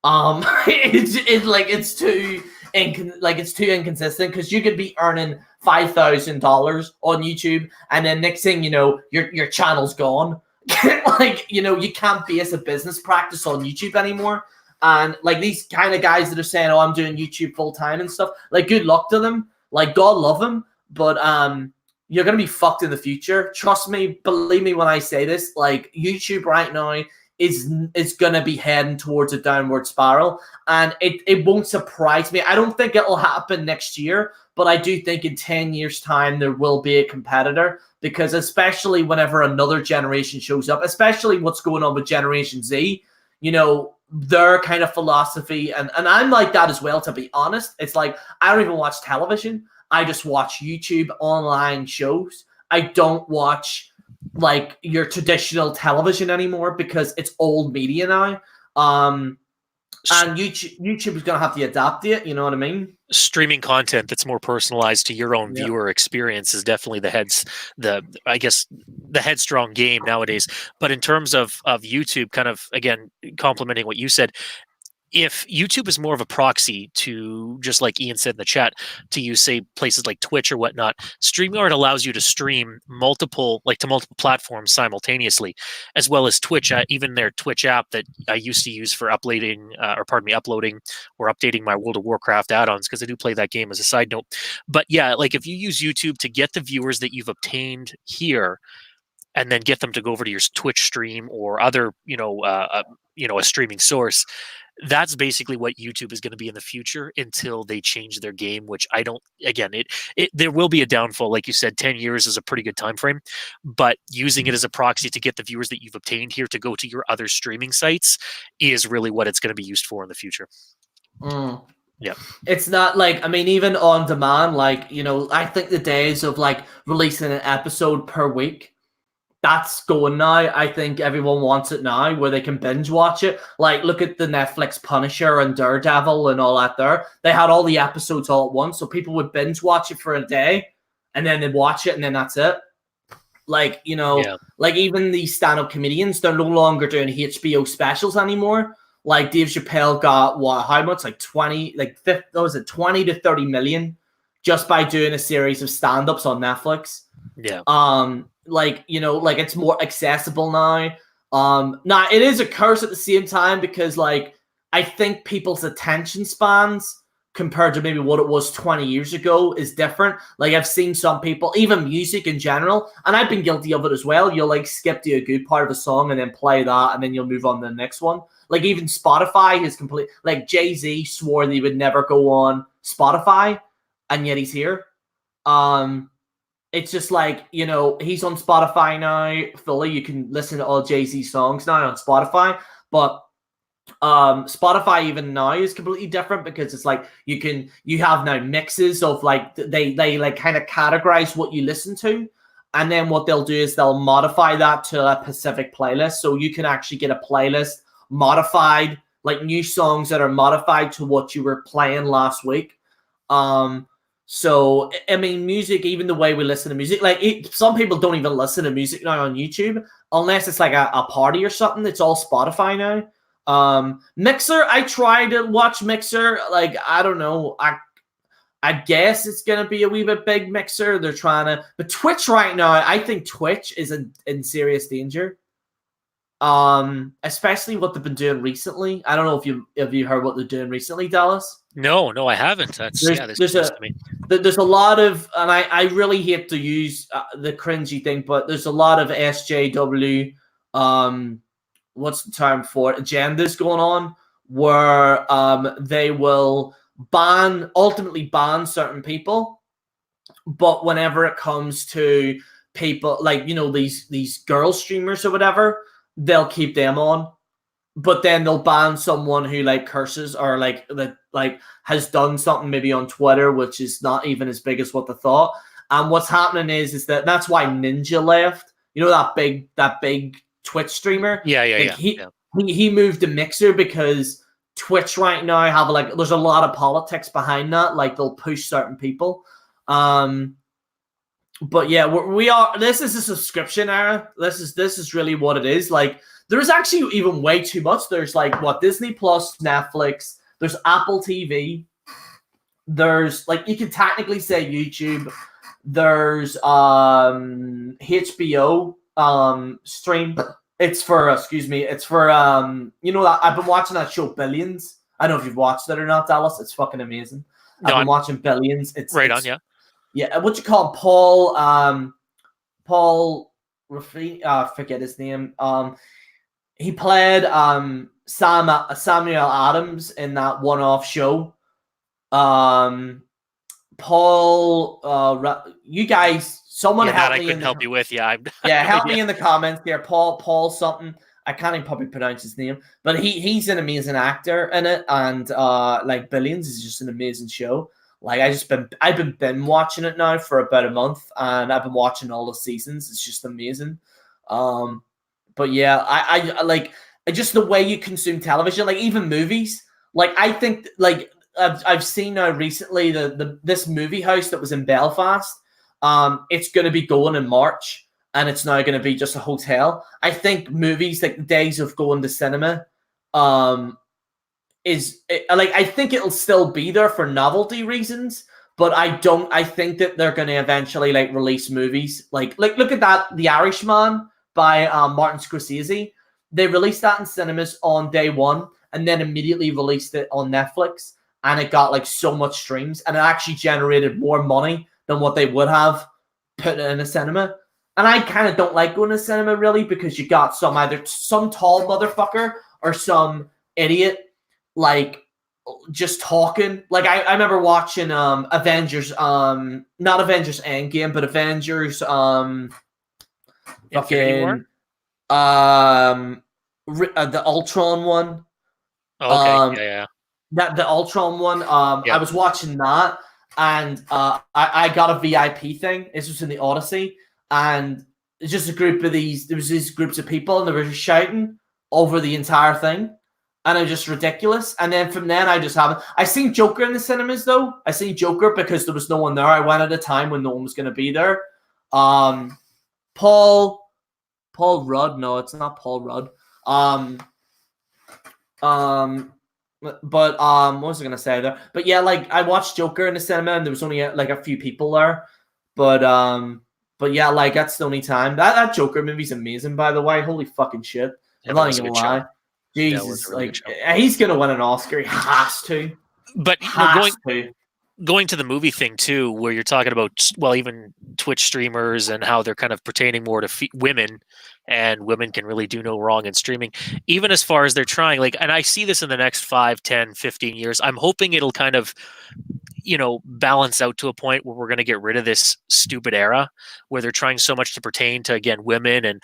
It's too inconsistent, because you could be earning $5,000 on YouTube, and then next thing you know, your channel's gone. Like, you know, you can't base a business practice on YouTube anymore. And like these kind of guys that are saying, "Oh, I'm doing YouTube full time and stuff," like, good luck to them. Like, God love them, but you're going to be fucked in the future. Trust me, believe me when I say this. Like, YouTube right now is going to be heading towards a downward spiral, and it won't surprise me. I don't think it'll happen next year, but I do think in 10 years' time there will be a competitor, because especially whenever another generation shows up, especially what's going on with Generation Z, you know, their kind of philosophy, and I'm like that as well, to be honest. It's like, I don't even watch television. I just watch YouTube online shows. I don't watch, like, your traditional television anymore, because it's old media now. And YouTube is going to have to adapt to it. You know what I mean? Streaming content that's more personalized to your own viewer experience is definitely the headstrong game nowadays. But in terms of YouTube, kind of, again, complementing what you said, if YouTube is more of a proxy to, just like Ian said in the chat, to use, say, places like Twitch or whatnot, StreamYard allows you to stream to multiple platforms simultaneously, as well as Twitch. Even their Twitch app that I used to use for uploading or updating my World of Warcraft add-ons, because I do play that game as a side note. But yeah, like, if you use YouTube to get the viewers that you've obtained here, and then get them to go over to your Twitch stream or other, a streaming source, that's basically what YouTube is going to be in the future, until they change their game, which I don't. Again, there will be a downfall. Like you said, 10 years is a pretty good time frame, but using it as a proxy to get the viewers that you've obtained here to go to your other streaming sites is really what it's going to be used for in the future. Yeah. It's not like, I mean, even on demand, like, you know, I think the days of, like, releasing an episode per week, that's going now. I think everyone wants it now, where they can binge watch it. Like, look at the Netflix Punisher and Daredevil and all that there. They had all the episodes all at once, so people would binge watch it for a day, and then they'd watch it, and then that's it. Like, you know, like, even these stand-up comedians, they're no longer doing HBO specials anymore. Like, Dave Chappelle got, how much? Like 20 to 30 million just by doing a series of stand-ups on Netflix. Yeah. Like, you know, like, it's more accessible now. Now, it is a curse at the same time, because, like, I think people's attention spans compared to maybe what it was 20 years ago is different. Like, I've seen some people, even music in general, and I've been guilty of it as well. You'll, like, skip to a good part of a song and then play that, and then you'll move on to the next one. Like, even Spotify is complete. Like, Jay-Z swore that he would never go on Spotify, and yet he's here. It's just like, you know, he's on Spotify now fully. You can listen to all Jay-Z songs now on Spotify. But Spotify even now is completely different, because it's like you have now mixes of, like, they like kind of categorize what you listen to. And then what they'll do is they'll modify that to a specific playlist. So you can actually get a playlist modified, like new songs that are modified to what you were playing last week. So, I mean, music, even the way we listen to music, like, some people don't even listen to music now on YouTube, unless it's like a party or something. It's all Spotify now. Mixer, I try to watch Mixer. Like, I don't know. I guess it's going to be a wee bit big Mixer. They're trying to, but Twitch right now, I think Twitch is in serious danger. Especially what they've been doing recently. I don't know if you heard what they're doing recently, Dallas. No, I haven't. There's there's a lot of, and I really hate to use the cringy thing, but there's a lot of SJW, what's the term for it, agendas going on, where they will ultimately ban certain people, but whenever it comes to people like, you know, these girl streamers or whatever, they'll keep them on, but then they'll ban someone who like curses or like that like has done something maybe on Twitter which is not even as big as what they thought. And what's happening is that's why Ninja left. You know, that big Twitch streamer. Like he moved to Mixer because Twitch right now have like, there's a lot of politics behind that. Like they'll push certain people. But yeah, we are. This is a subscription era. This is really what it is. Like there's actually even way too much. There's like what, Disney Plus, Netflix. There's Apple TV. There's like, you can technically say YouTube. There's HBO stream. It's for It's for you know, I've been watching that show Billions. I don't know if you've watched it or not, Dallas. It's fucking amazing. No, I've been watching Billions. It's right on, yeah. Yeah, what you call Paul Rafi, forget his name. He played Samuel Adams in that one-off show. Paul, you guys, someone help me. I couldn't help you with, yeah. Help me in the comments here. Paul something. I can't even probably pronounce his name, but he's an amazing actor in it, and like Billions is just an amazing show. Like I've been watching it now for about a month, and I've been watching all the seasons. It's just amazing. But yeah, I like just the way you consume television, like even movies. Like I think like I've seen now recently this movie house that was in Belfast. It's going to be going in March, and it's now going to be just a hotel. I think movies, like the days of going to cinema, I think it'll still be there for novelty reasons, but I think that they're going to eventually like release movies like look at that, The Irishman by Martin Scorsese. They released that in cinemas on day one and then immediately released it on Netflix, and it got like so much streams, and it actually generated more money than what they would have put in a cinema. And I kind of don't like going to cinema really, because you got either some tall motherfucker or some idiot like just talking. Like I remember watching Avengers, not Avengers Endgame, but Avengers fucking the Ultron one. Oh, okay. Yeah. That the Ultron one. I was watching that, and I got a VIP thing. This was in the Odyssey, and it's just a group of there was these groups of people, and they were just shouting over the entire thing. And it was just ridiculous. And then from then, I seen Joker in the cinemas, though. I seen Joker because there was no one there. I went at a time when no one was going to be there. Paul Rudd. No, it's not Paul Rudd. But what was I going to say there? But yeah, like I watched Joker in the cinema, and there was only like a few people there. But yeah, like that's the only time. That Joker movie's amazing, by the way. Holy fucking shit. I'm not even gonna lie. Jesus, really like he's gonna win an Oscar. He has to. But going to the movie thing too, where you're talking about, well, even Twitch streamers and how they're kind of pertaining more to women, and women can really do no wrong in streaming, even as far as they're trying, like, and I see this in the next 5, 10, 15 years. I'm hoping it'll kind of, you know, balance out to a point where we're going to get rid of this stupid era where they're trying so much to pertain to, again, women and,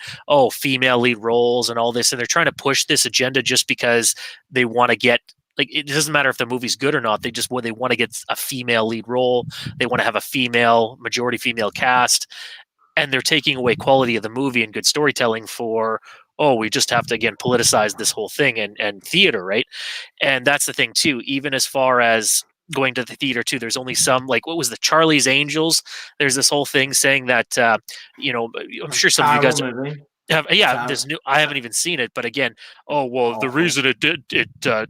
female lead roles and all this. And they're trying to push this agenda just because they want to get, like, it doesn't matter if the movie's good or not. They want to get a female lead role. They want to have a majority female cast, and they're taking away quality of the movie and good storytelling for, we just have to, again, politicize this whole thing and theater. Right. And that's the thing too, even as far as going to the theater too, there's only some, like, what was the Charlie's Angels? There's this whole thing saying that, I'm sure some of you guys there's new. I haven't even seen it, but again, the reason it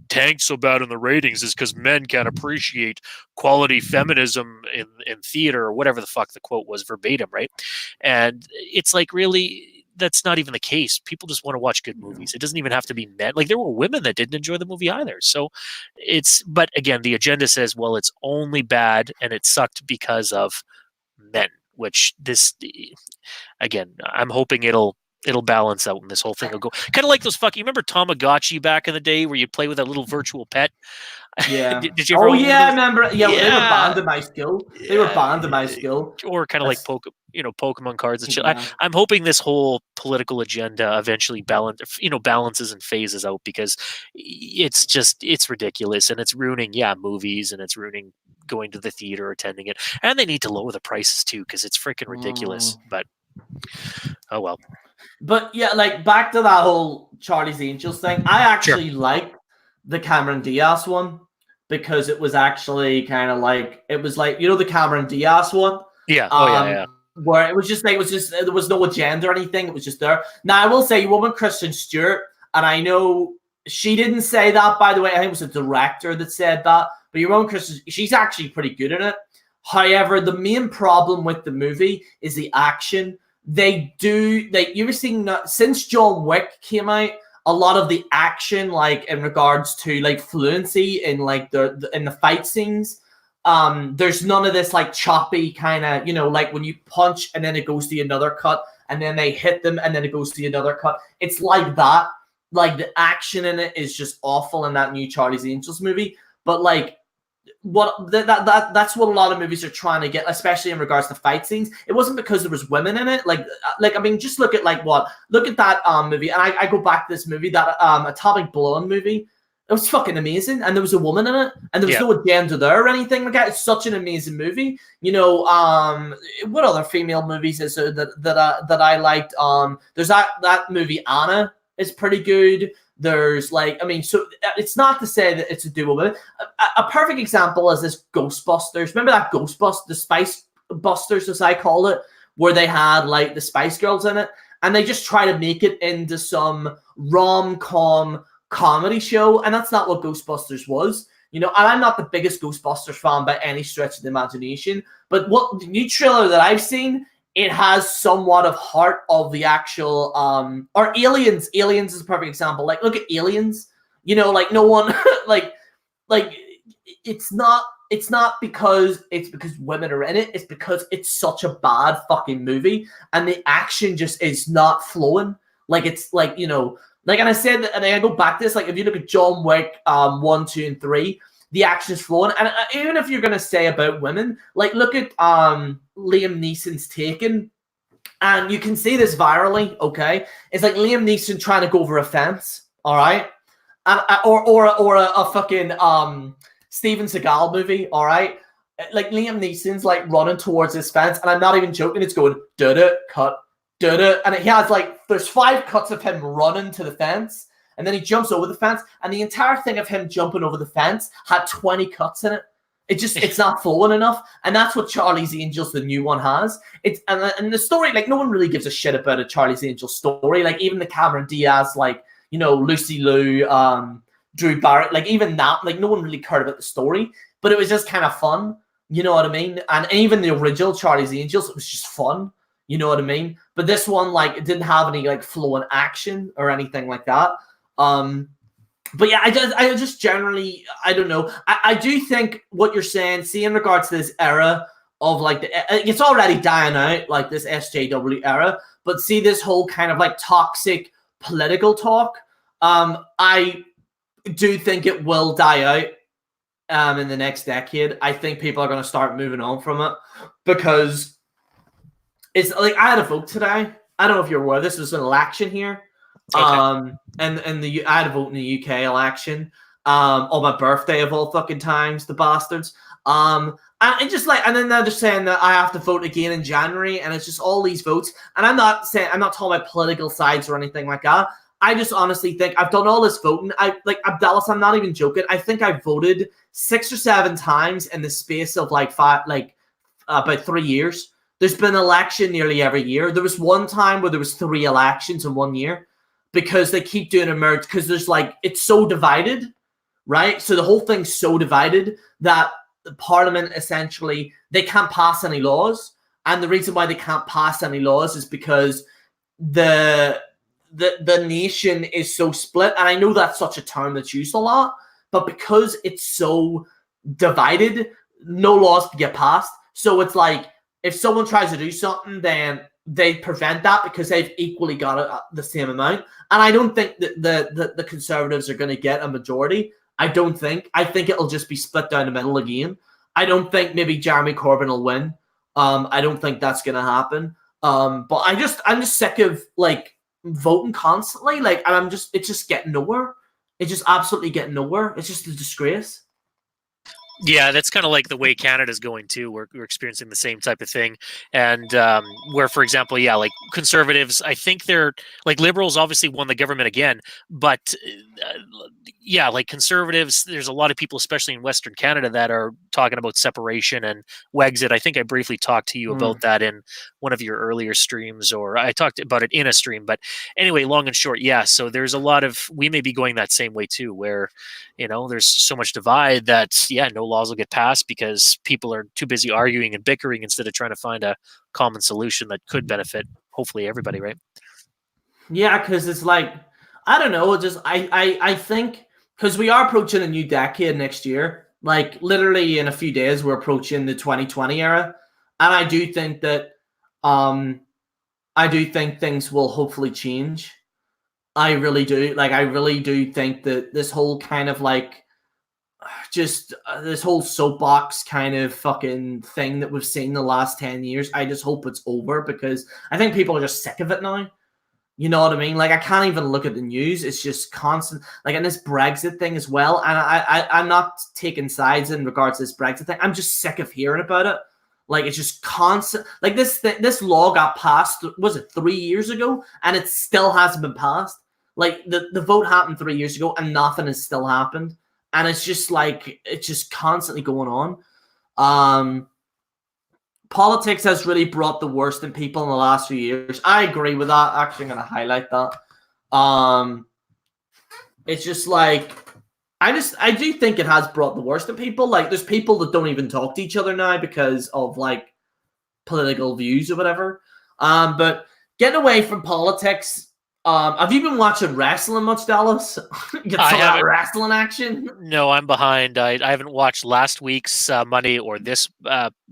tanked so bad in the ratings is because men can't appreciate quality feminism in theater, or whatever the fuck the quote was verbatim, right? And it's like, really, that's not even the case. People just want to watch good movies. It doesn't even have to be men. Like there were women that didn't enjoy the movie either. So but again, the agenda says, well, it's only bad and it sucked because of men, which again, I'm hoping it'll balance out and this whole thing will go kind of like those you remember Tamagotchi back in the day where you'd play with a little virtual pet? Yeah. Did you ever I remember. Yeah, they were banned in my school. They were Yeah. banned in my school. Or kind of like Pokemon cards and shit. Yeah. I'm hoping this whole political agenda eventually balances and phases out, because it's ridiculous and it's ruining movies, and it's ruining going to the theater, attending it, and they need to lower the prices too, because it's freaking ridiculous. But oh well. But yeah, like back to that whole Charlie's Angels thing. I actually like the Cameron Diaz one, because it was actually kind of like, it was like, the Cameron Diaz one. Yeah. Where it was just like, there was no agenda or anything. It was just there. Now I will say, woman Kristen Stewart, and I know she didn't say that, by the way. I think it was a director that said that. But your own Kristen, she's actually pretty good in it. However, the main problem with the movie is the action. You've seen since John Wick came out, a lot of the action, like in regards to like fluency in like in the fight scenes, there's none of this like choppy kind of, like when you punch and then it goes to another cut and then they hit them and then it goes to another cut. It's like that. Like the action in it is just awful in that new Charlie's Angels movie. But like that's what a lot of movies are trying to get, especially in regards to fight scenes. It wasn't because there was women in it. Like I mean, just look at that movie, and I go back to this movie, that Atomic Blonde movie. It was fucking amazing, and there was a woman in it, and there was no agenda there or anything like that. It's such an amazing movie. What other female movies is there that I liked? There's that movie Anna is pretty good. There's so it's not to say that it's a doable. A perfect example is this Ghostbusters. Remember that Ghostbusters, the Spice Busters, as I call it, where they had like the Spice Girls in it, and they just try to make it into some rom-com comedy show, and that's not what Ghostbusters was. And I'm not the biggest Ghostbusters fan by any stretch of the imagination, but what the new trailer that I've seen, it has somewhat of heart of the actual, or Aliens. Aliens is a perfect example. Like, look at Aliens. Like no one, like it's not because women are in it. It's because it's such a bad fucking movie, and the action just is not flowing. Like it's like, like, and I said, and I go back to this, like if you look at John Wick 1, 2, and 3. The action is flowing. And even if you're going to say about women, like look at Liam Neeson's Taken. And you can see this virally, okay? It's like Liam Neeson trying to go over a fence, all right? And, or a fucking Steven Seagal movie, all right? Like Liam Neeson's like running towards this fence. And I'm not even joking. It's going, da-da, cut, da-da. And he has like, there's 5 cuts of him running to the fence. And then he jumps over the fence, and the entire thing of him jumping over the fence had 20 cuts in it. It's not flowing enough, and that's what Charlie's Angels, the new one, has. And the story, like no one really gives a shit about a Charlie's Angels story. Like even the Cameron Diaz, like Lucy Liu, Drew Barrett, like even that, like no one really cared about the story, but it was just kind of fun. You know what I mean? And even the original Charlie's Angels, it was just fun. You know what I mean? But this one, like, it didn't have any like flowing action or anything like that. But yeah, I just generally, I don't know. I do think what you're saying, see, in regards to this era of like it's already dying out, like this SJW era, but see this whole kind of like toxic political talk. I do think it will die out in the next decade. I think people are going to start moving on from it, because it's like, I had a vote today. I don't know if you're aware, this was an election here. Okay. And I had a vote in the UK election on my birthday of all fucking times, the bastards. And just like, and then they're just saying that I have to vote again in January, and it's just all these votes. And I'm not talking about political sides or anything like that. I just honestly think I've done all this voting. Dallas, I'm not even joking. I think I voted 6 or 7 times in the space of about 3 years. There's been an election nearly every year. There was one time where there was 3 elections in 1 year, because they keep doing a merge, because there's like, it's so divided, right? So the whole thing's so divided that the parliament, essentially, they can't pass any laws. And the reason why they can't pass any laws is because the nation is so split, and I know that's such a term that's used a lot, but because it's so divided, no laws can get passed. So it's like if someone tries to do something, then they prevent that because they've equally got the same amount. And I don't think that the Conservatives are going to get a majority. I don't think. I think it'll just be split down the middle again. I don't think maybe Jeremy Corbyn will win. I don't think that's going to happen. But I'm just sick of like voting constantly. Like, and it's just getting nowhere. It's just absolutely getting nowhere. It's just a disgrace. Yeah, that's kind of like the way Canada's going too. We're experiencing the same type of thing, and where, for example, yeah, like Conservatives, I think they're like Liberals. Obviously, won the government again, but yeah, like Conservatives, there's a lot of people, especially in Western Canada, that are talking about separation and Wexit. I think I briefly talked to you about that in one of your earlier streams, or I talked about it in a stream. But anyway, long and short, yeah. So there's a lot of we may be going that same way too, where there's so much divide that no laws will get passed because people are too busy arguing and bickering instead of trying to find a common solution that could benefit hopefully everybody, right? Yeah, because it's like I don't know, just I think because we are approaching a new decade next year, like literally in a few days we're approaching the 2020 era, and I do think that things will hopefully change. I really do. Like, I really do think that this whole kind of like just this whole soapbox kind of fucking thing that we've seen the last 10 years, I just hope it's over because I think people are just sick of it now. You know what I mean? Like, I can't even look at the news. It's just constant. Like, and this Brexit thing as well. And I'm not taking sides in regards to this Brexit thing. I'm just sick of hearing about it. Like, it's just constant. Like, this law got passed, was it 3 years ago? And it still hasn't been passed. Like, the vote happened 3 years ago and nothing has still happened. And it's just like, it's just constantly going on. Politics has really brought the worst in people in the last few years. I agree with that. Actually, I'm going to highlight that. It's just like, I do think it has brought the worst in people. Like, there's people that don't even talk to each other now because of like political views or whatever. But getting away from politics, have you been watching wrestling much, Dallas? Get some of that wrestling action? No, I'm behind. I haven't watched last week's Monday or this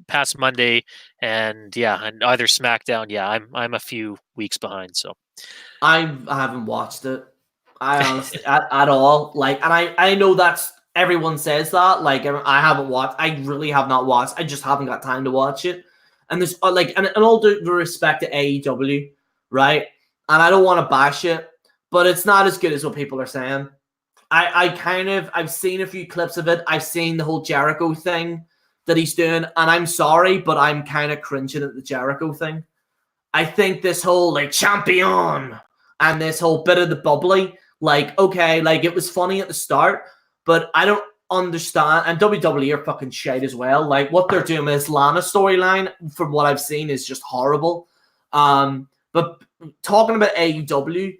past Monday, and and either SmackDown. Yeah, I'm a few weeks behind. So I haven't watched it. I honestly at all. Like, and I know that's everyone says that. Like, I haven't watched. I really have not watched. I just haven't got time to watch it. And there's like, and all due respect to AEW, right? And I don't want to bash it, but it's not as good as what people are saying. I've seen a few clips of it. I've seen the whole Jericho thing that he's doing, and I'm sorry, but I'm kind of cringing at the Jericho thing. I think this whole like champion and this whole bit of the bubbly, like, okay, like it was funny at the start, but I don't understand. And WWE are fucking shite as well. Like, what they're doing with this Lana storyline, from what I've seen, is just horrible. But talking about AEW,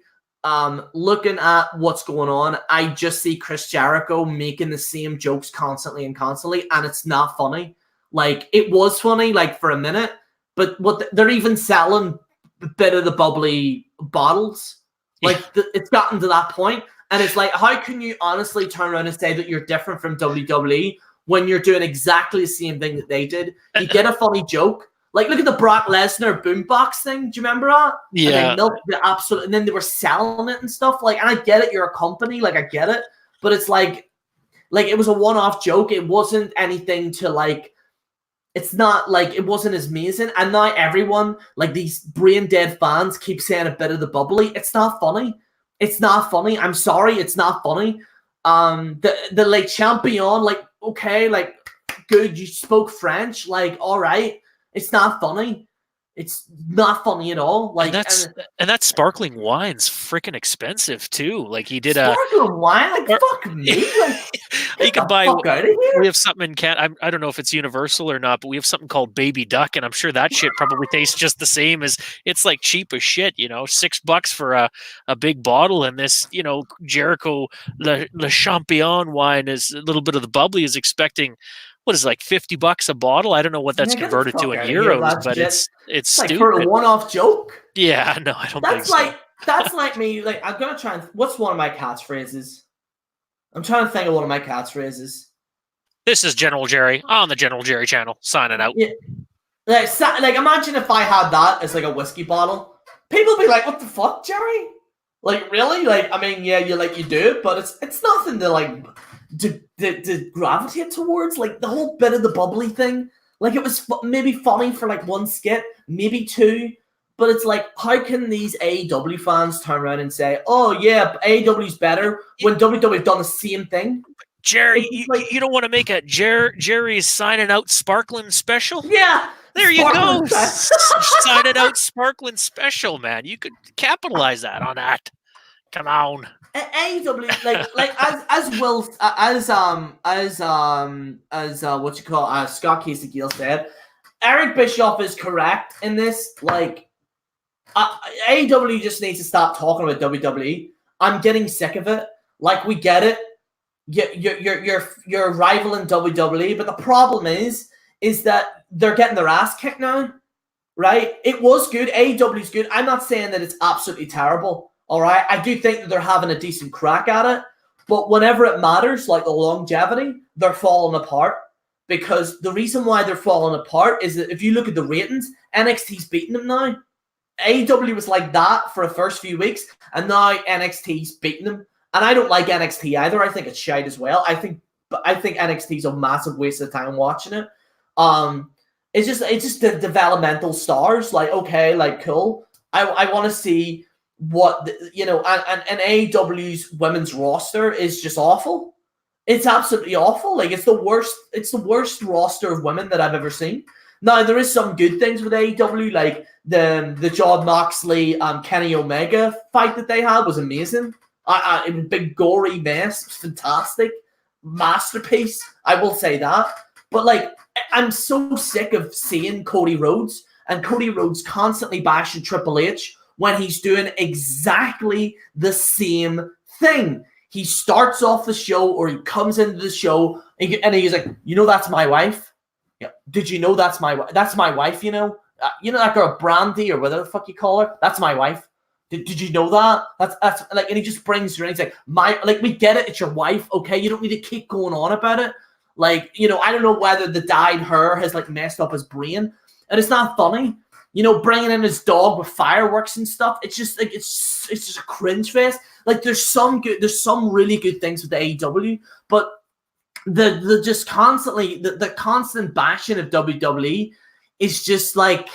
looking at what's going on, I just see Chris Jericho making the same jokes constantly, and it's not funny. Like, it was funny, like, for a minute, but they're even selling a bit of the bubbly bottles. Like, it's gotten to that point, and it's like, how can you honestly turn around and say that you're different from WWE when you're doing exactly the same thing that they did? You get a funny joke. Like, look at the Brock Lesnar boombox thing. Do you remember that? Yeah. And then they were selling it and stuff. Like, and I get it, you're a company. Like, I get it. But it's like it was a one-off joke. It wasn't anything to, like, it's not, like, it wasn't as amazing. And now everyone, like, these brain-dead fans keep saying a bit of the bubbly. It's not funny. It's not funny. I'm sorry. It's not funny. The like, champion, like, okay, like, good. You spoke French. Like, all right. It's not funny. It's not funny at all. Like, and that sparkling wine's freaking expensive too. Like, he did sparkling wine. Like, fuck me. Like, you can buy. Fuck out of here. We have something in I don't know if it's universal or not, but we have something called Baby Duck, and I'm sure that shit probably tastes just the same. As it's like cheap as shit. $6 for a big bottle, and this Jericho Le Champion wine is a little bit of the bubbly is expecting what is it, like $50 a bottle? I don't know what that's Yeah, get the converted to fuck in out of here. euros, That's but just it's like for a stupid. one-off joke. Yeah, no, I don't think so. That's like me. Like I'm gonna try and what's one of my catchphrases? I'm trying to think of one of my catchphrases. This is General Gerry on the General Gerry channel, signing out. Yeah, like imagine if I had that as like a whiskey bottle. People would be like, "What the fuck, Gerry? Like really? Like I mean, yeah, you do it, but it's nothing to like to gravitate towards. Like the whole bit of the bubbly thing. Like it was maybe funny for like one skit, maybe two, but it's like, how can these AEW fans turn around and say, "Oh yeah, AEW's better," when WWE've done the same thing? Gerry, Like, you don't want to make a Gerry's signing out sparkling special? yeah, There you go. Signing out sparkling special, man. You could capitalize that on that. Come on. AEW, like as Will as what you call Scott Casey Gill said, Eric Bischoff is correct in this. Like AEW just needs to stop talking about WWE. I'm getting sick of it. Like we get it. You're rivaling WWE, but the problem is that they're getting their ass kicked now. Right? It was good. AEW's good. I'm not saying that it's absolutely terrible. All right. I do think that they're having a decent crack at it. But whenever it matters, like the longevity, they're falling apart. Because the reason why they're falling apart is that if you look at the ratings, NXT's beating them now. AEW was like that for the first few weeks, and now NXT's beating them. And I don't like NXT either. I think it's shite as well. I think NXT's a massive waste of time watching it. It's just the developmental stars. Like, okay, like cool. I want to see what and AEW's women's roster is just awful. It's absolutely awful. Like it's the worst roster of women that I've ever seen. Now there is some good things with AEW, like the Jon Moxley Kenny Omega fight that they had was amazing. It was a big gory mess, fantastic masterpiece. I will say that. But like, I'm so sick of seeing Cody Rhodes and Cody Rhodes constantly bashing Triple H when he's doing exactly the same thing. He starts off the show or he comes into the show and he's like, that's my wife. Yeah. Did you know that's my wife? That's my wife, you know that girl Brandy or whatever the fuck you call her? That's my wife. Did you know that? That's like, and he just brings her in. He's like, we get it. It's your wife. Okay. You don't need to keep going on about it. Like, I don't know whether the dyed hair has like messed up his brain, and it's not funny. Bringing in his dog with fireworks and stuff. It's just like it's just a cringe fest. Like there's some really good things with the AEW, but the just constantly the constant bashing of WWE is just like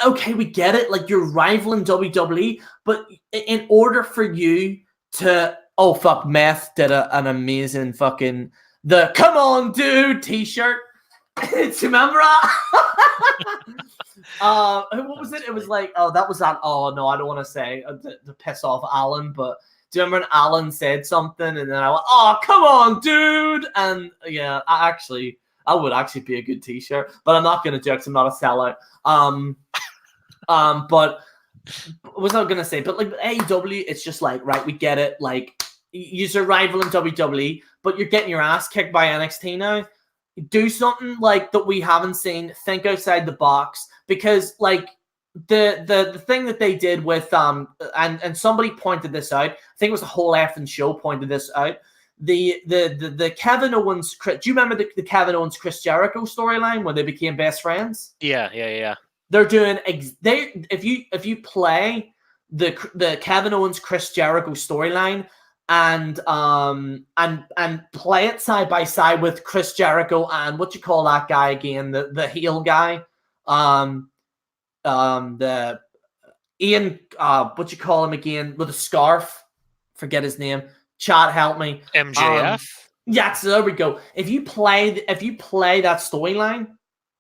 okay, we get it. Like you're rivaling WWE, but in order for you to Meth did an amazing fucking the "Come On Dude" t-shirt. Do you remember that? What was it? It was like, that was that. Oh no, I don't want to say to piss off Alan, but do you remember when Alan said something and then I went, "Oh, come on, dude!" And yeah, I would actually be a good t-shirt, but I'm not gonna do it because I'm not a sellout. But what was I gonna say? But like AEW, it's just like, right, we get it. Like you're rivaling WWE, but you're getting your ass kicked by NXT now. Do something like that we haven't seen. Think outside the box, because like the thing that they did with and somebody pointed this out. I think it was the whole effing show pointed this out. The Kevin Owens. Do you remember the Kevin Owens Chris Jericho storyline when they became best friends? Yeah. They're doing if you play the Kevin Owens Chris Jericho storyline and play it side by side with Chris Jericho and what you call that guy again, the heel guy, the Ian, what you call him again with a scarf? Forget his name. Chat, help me. MJF. Yeah, so there we go. If you play that storyline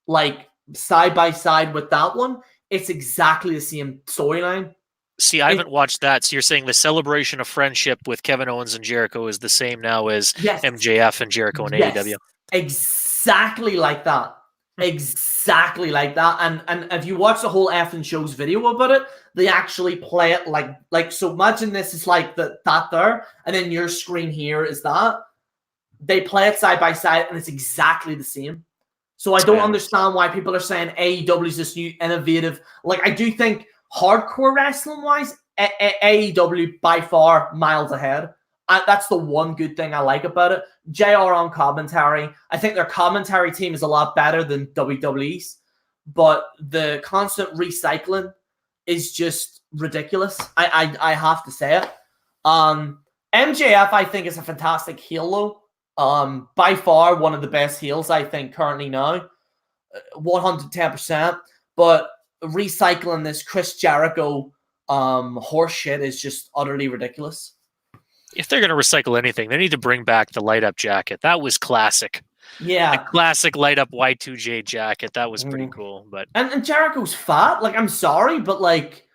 like side by side with that one, it's exactly the same storyline. See, I haven't watched that. So you're saying the celebration of friendship with Kevin Owens and Jericho is the same now as MJF and Jericho and AEW? Exactly like that. Exactly like that. And if you watch the whole effing show's video about it, they actually play it like so. Imagine this is like that there, and then your screen here is that. they play it side by side, and it's exactly the same. So I don't understand why people are saying AEW is this new innovative. Like, I do think hardcore wrestling-wise, AEW by far miles ahead. That's the one good thing I like about it. JR on commentary. I think their commentary team is a lot better than WWE's, but the constant recycling is just ridiculous. I have to say it. MJF, I think, is a fantastic heel, though. By far one of the best heels, I think, currently now. 110%. But recycling this Chris Jericho horse shit is just utterly ridiculous. If they're going to recycle anything, they need to bring back the light up jacket. That was classic. Yeah. The classic light up Y2J jacket. That was pretty cool. But and Jericho's fat. Like, I'm sorry, but like,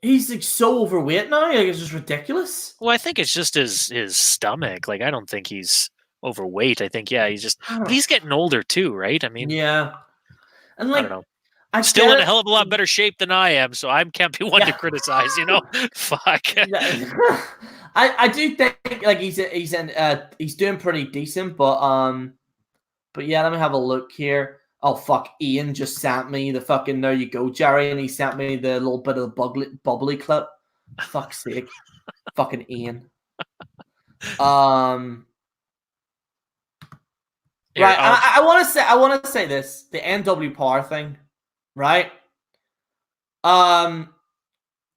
he's like so overweight now. Like, it's just ridiculous. Well, I think it's just his stomach. Like, I don't think he's overweight. I think, yeah, but he's getting older too, right? I mean, yeah. And like, I don't know. Still in a hell of a lot better shape than I am, so I can't be one to criticize, Fuck. I do think like he's doing pretty decent, but yeah, let me have a look here. Oh fuck, Ian just sent me the fucking there you go, Jerry, and he sent me the little bit of the bubbly clip. Fuck's sake. Fucking Ian. Here, right, I want to say this, the NW Power thing, right?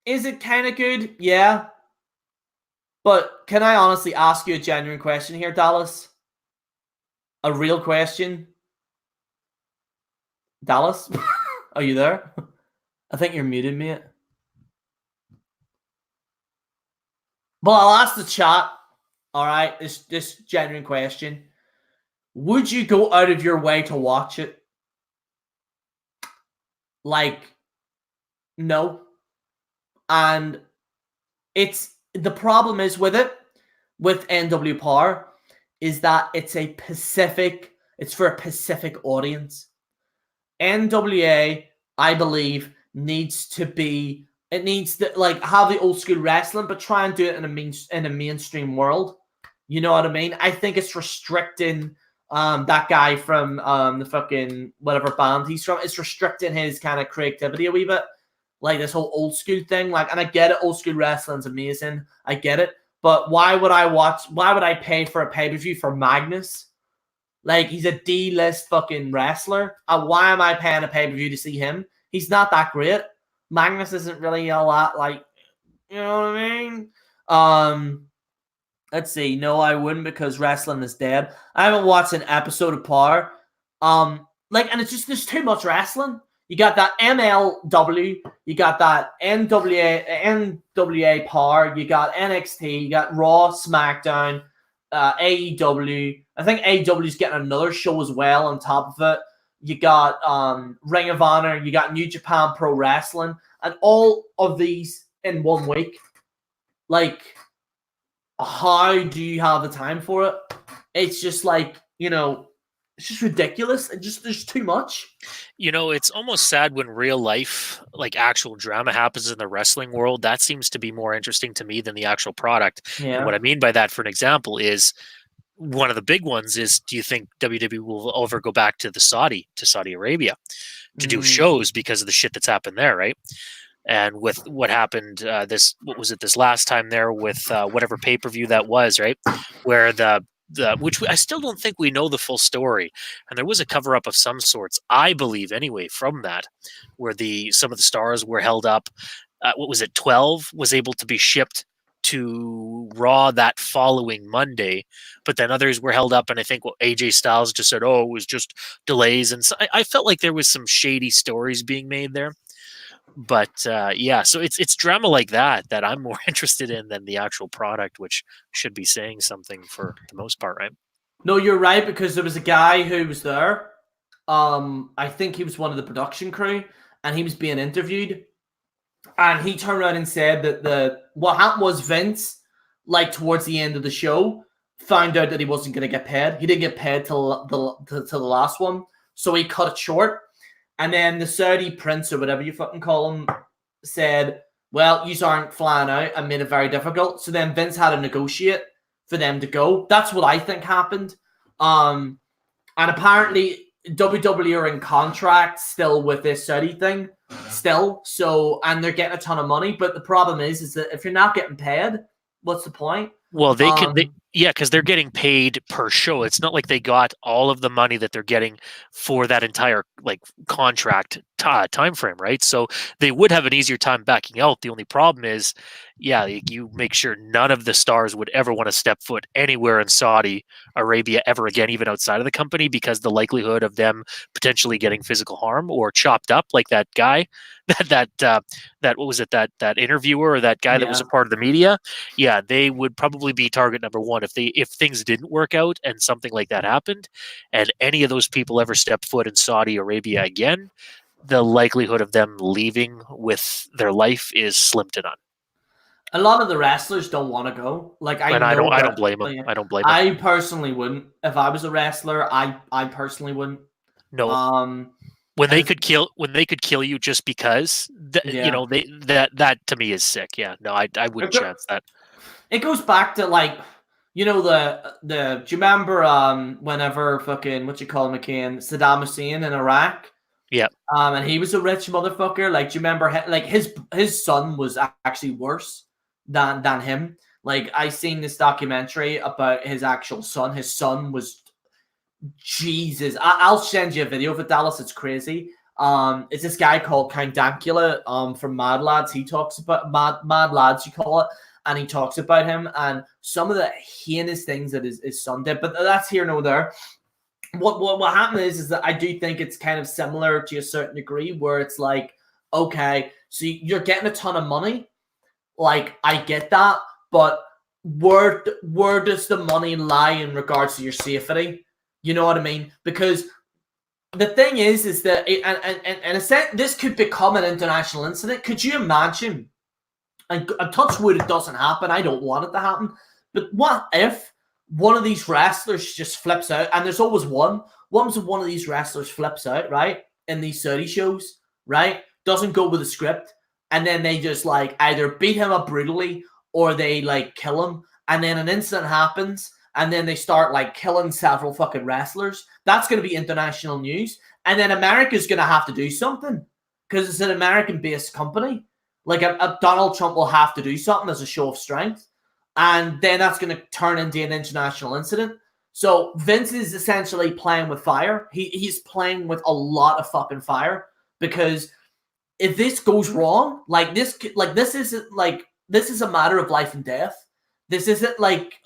Is it kind of good? Yeah. But can I honestly ask you a genuine question here, Dallas? A real question? Dallas? Are you there? I think you're muted, mate. Well, I'll ask the chat. All right, this genuine question. Would you go out of your way to watch it? Like, no. And the problem is with it, with NW Power, is that it's for a Pacific audience. NWA, I believe, needs to like have the old school wrestling, but try and do it in a mainstream world. You know what I mean? I think it's restricting that guy from the fucking whatever band he's from. It's restricting his kind of creativity a wee bit. Like this whole old school thing, like, and I get it, old school wrestling's amazing. I get it. But why would I pay for a pay-per-view for Magnus? Like, he's a D-list fucking wrestler. Why am I paying a pay-per-view to see him? He's not that great. Magnus isn't really a lot, like, you know what I mean? Let's see. No, I wouldn't, because wrestling is dead. I haven't watched an episode of Power. And it's just, there's too much wrestling. You got that MLW, you got that NWA Power, you got NXT, you got Raw, SmackDown, AEW. I think AEW is getting another show as well on top of it. You got Ring of Honor, you got New Japan Pro Wrestling, and all of these in 1 week. Like, how do you have the time for it? It's just like, it's just ridiculous. There's too much. It's almost sad when real life, like actual drama happens in the wrestling world. That seems to be more interesting to me than the actual product. Yeah. And what I mean by that, for an example, is one of the big ones is, do you think WWE will ever go back to Saudi Arabia to do shows because of the shit that's happened there, right? And with what happened, this last time there with whatever pay-per-view that was, right? Where which I still don't think we know the full story. And there was a cover-up of some sorts, I believe anyway, from that, where some of the stars were held up. 12 was able to be shipped to Raw that following Monday, but then others were held up, and I think AJ Styles just said, it was just delays. And so I felt like there was some shady stories being made there. But so it's drama like that I'm more interested in than the actual product, which should be saying something for the most part, right? No, you're right, because there was a guy who was there. I think he was one of the production crew, and he was being interviewed, and he turned around and said that what happened was Vince, like towards the end of the show, found out that he wasn't going to get paid. He didn't get paid till the last one, so he cut it short. And then the Saudi prince, or whatever you fucking call him, said, well, you aren't flying out, and made it very difficult. So then Vince had to negotiate for them to go. That's what I think happened. And apparently WWE are in contract still with this Saudi thing, still. So, and they're getting a ton of money. But the problem is that if you're not getting paid, what's the point? Well, yeah, because they're getting paid per show. It's not like they got all of the money that they're getting for that entire like contract time frame, right? So they would have an easier time backing out. The only problem is, yeah, you make sure none of the stars would ever want to step foot anywhere in Saudi Arabia ever again, even outside of the company, because the likelihood of them potentially getting physical harm or chopped up, like that guy, that what was it, that interviewer or that guy that was a part of the media, yeah, they would probably be target number one if things didn't work out and something like that happened, and any of those people ever step foot in Saudi Arabia again, the likelihood of them leaving with their life is slim to none. A lot of the wrestlers don't want to go. Like I don't blame them. I don't blame them. I personally wouldn't. If I was a wrestler, I personally wouldn't. No. When they could kill you just because you know, that to me is sick. Yeah, no, I wouldn't chance that. It goes back to like, you know, the do you remember whenever fucking what you call McCain, Saddam Hussein in Iraq? Yeah. And he was a rich motherfucker. Like, do you remember like his son was actually worse than him. Like I seen this documentary about his actual son. His son was Jesus. I'll send you a video of it, Dallas. It's crazy. It's this guy called Count Dankula from Mad Lads. He talks about Mad Lads, you call it, and he talks about him and some of the heinous things that his son did. But that's here nor there. What happened is that I do think it's kind of similar to a certain degree, where it's like, okay, so you're getting a ton of money. Like I get that, but where does the money lie in regards to your safety? You know what I mean? Because the thing is that in a sense, this could become an international incident. Could you imagine? And touch wood, it doesn't happen. I don't want it to happen. But what if one of these wrestlers just flips out? And there's always one. What if one of these wrestlers flips out, right? In these Saudi shows, right? Doesn't go with the script. And then they just like either beat him up brutally or they like kill him. And then an incident happens. And then they start like killing several fucking wrestlers. That's going to be international news. And then America's going to have to do something because it's an American-based company. Like a Donald Trump will have to do something as a show of strength. And then that's going to turn into an international incident. So Vince is essentially playing with fire. He's playing with a lot of fucking fire because if this goes wrong, this is a matter of life and death. This isn't like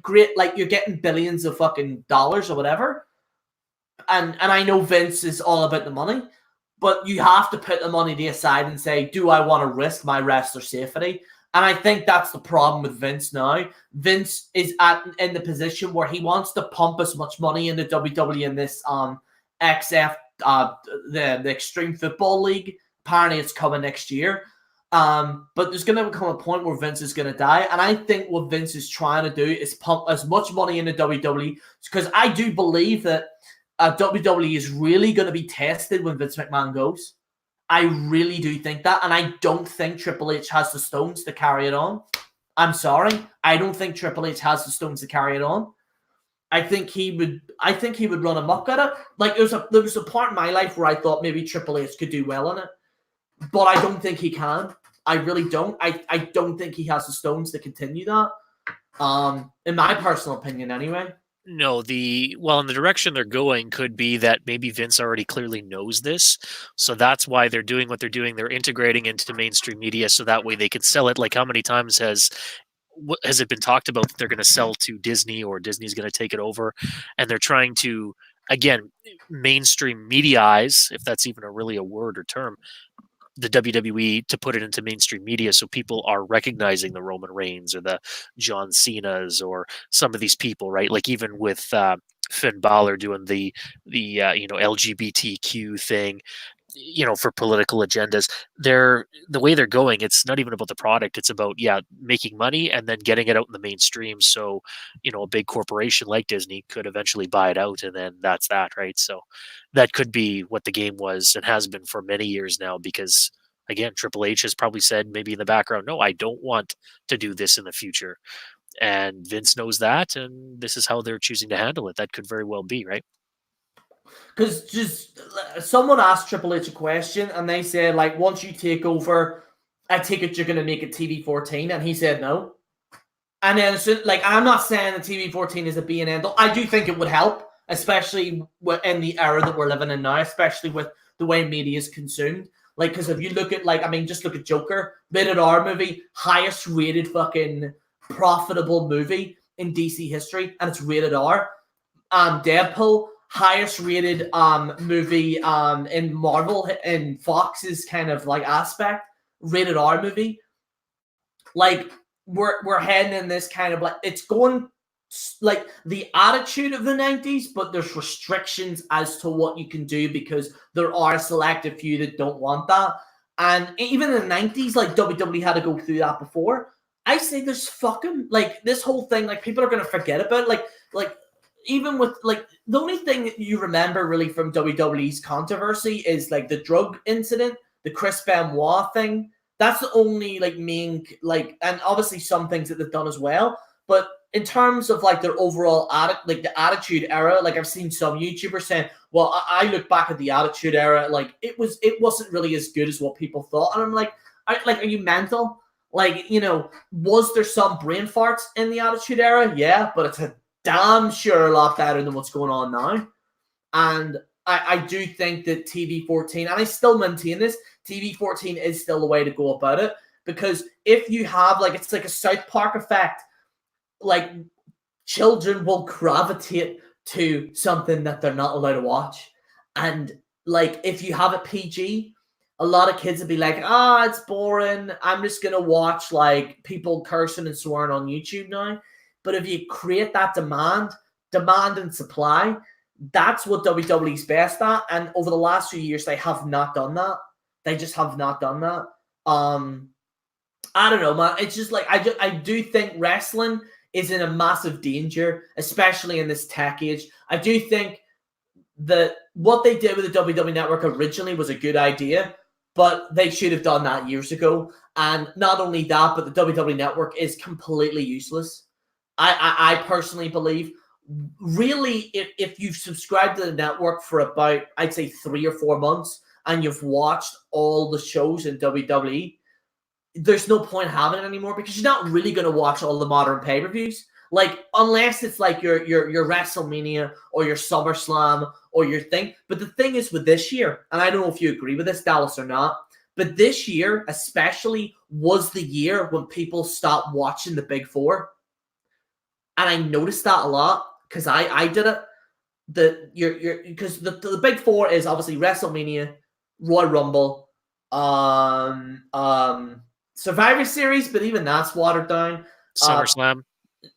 great, like you're getting billions of fucking dollars or whatever. And I know Vince is all about the money, but you have to put the money to the side and say, do I want to risk my wrestler safety? And I think that's the problem with Vince now. Vince is in the position where he wants to pump as much money into WWE in this XF, the Extreme Football League. Apparently it's coming next year. But there's going to become a point where Vince is going to die. And I think what Vince is trying to do is pump as much money into WWE because I do believe that WWE is really going to be tested when Vince McMahon goes. I really do think that. And I don't think Triple H has the stones to carry it on. I'm sorry. I don't think Triple H has the stones to carry it on. I think he would run amok at it. Like there was a part in my life where I thought maybe Triple H could do well in it. But I don't think he can. I really don't. I don't think he has the stones to continue that. In my personal opinion, anyway. No, in the direction they're going could be that maybe Vince already clearly knows this. So that's why they're doing what they're doing. They're integrating into mainstream media so that way they can sell it. Like how many times has it been talked about that they're going to sell to Disney or Disney's going to take it over? And they're trying to, again, mainstream mediaize, if that's even really a word or term, the WWE to put it into mainstream media so people are recognizing the Roman Reigns or the John Cena's or some of these people, right? Like even with Finn Balor doing the LGBTQ thing, for political agendas. The way they're going, it's not even about the product. It's about, making money and then getting it out in the mainstream. So, a big corporation like Disney could eventually buy it out and then that's that, right? So that could be what the game was and has been for many years now because, again, Triple H has probably said maybe in the background, no, I don't want to do this in the future. And Vince knows that, and this is how they're choosing to handle it. That could very well be, right? Because just someone asked Triple H a question, and they said, like, once you take over, I take it you're going to make it TV14, and he said no. And then, so, like, I'm not saying that TV14 is a be and end all. I do think it would help, especially in the era that we're living in now, especially with the way media is consumed. Like, because if you look at, like, I mean, just look at Joker, rated R movie, highest rated fucking profitable movie in DC history, and it's rated R. Deadpool, highest rated movie in Marvel, in Fox's kind of like aspect, rated R movie. Like, we're heading in this kind of like, it's going like the attitude of the 90s, but there's restrictions as to what you can do because there are a selective few that don't want that. And even in the 90s, like WWE had to go through that before. I say there's fucking like this whole thing, like people are gonna forget about it. Like even with like the only thing that you remember really from WWE's controversy is like the drug incident, the Chris Benoit thing. That's the only like main like, and obviously some things that they've done as well. But in terms of like their overall like the Attitude Era, like I've seen some YouTubers saying, "Well, I look back at the Attitude Era, like it wasn't really as good as what people thought," and I'm like, are you mental? Like, you know, was there some brain farts in the Attitude Era? Yeah, but it's a damn sure a lot better than what's going on now. And I do think that TV14, and I still maintain this, TV14 is still the way to go about it. Because if you have, like, it's like a South Park effect, like, children will gravitate to something that they're not allowed to watch. And, like, if you have it PG, a lot of kids would be like, it's boring. I'm just going to watch, like, people cursing and swearing on YouTube now. But if you create that demand and supply, that's what WWE's best at. And over the last few years, they have not done that. They just have not done that. I don't know, man. It's just like, I do think wrestling is in a massive danger, especially in this tech age. I do think that what they did with the WWE Network originally was a good idea, but they should have done that years ago. And not only that, but the WWE Network is completely useless. I personally believe, really, if you've subscribed to the network for about, I'd say 3 or 4 months, and you've watched all the shows in WWE, there's no point having it anymore because you're not really going to watch all the modern pay-per-views. Like, unless it's like your WrestleMania or your SummerSlam or your thing. But the thing is with this year, and I don't know if you agree with this, Dallas, or not, but this year especially was the year when people stopped watching the Big Four. And I noticed that a lot because I did it. Because the Big Four is obviously WrestleMania, Royal Rumble, Survivor Series, but even that's watered down. SummerSlam.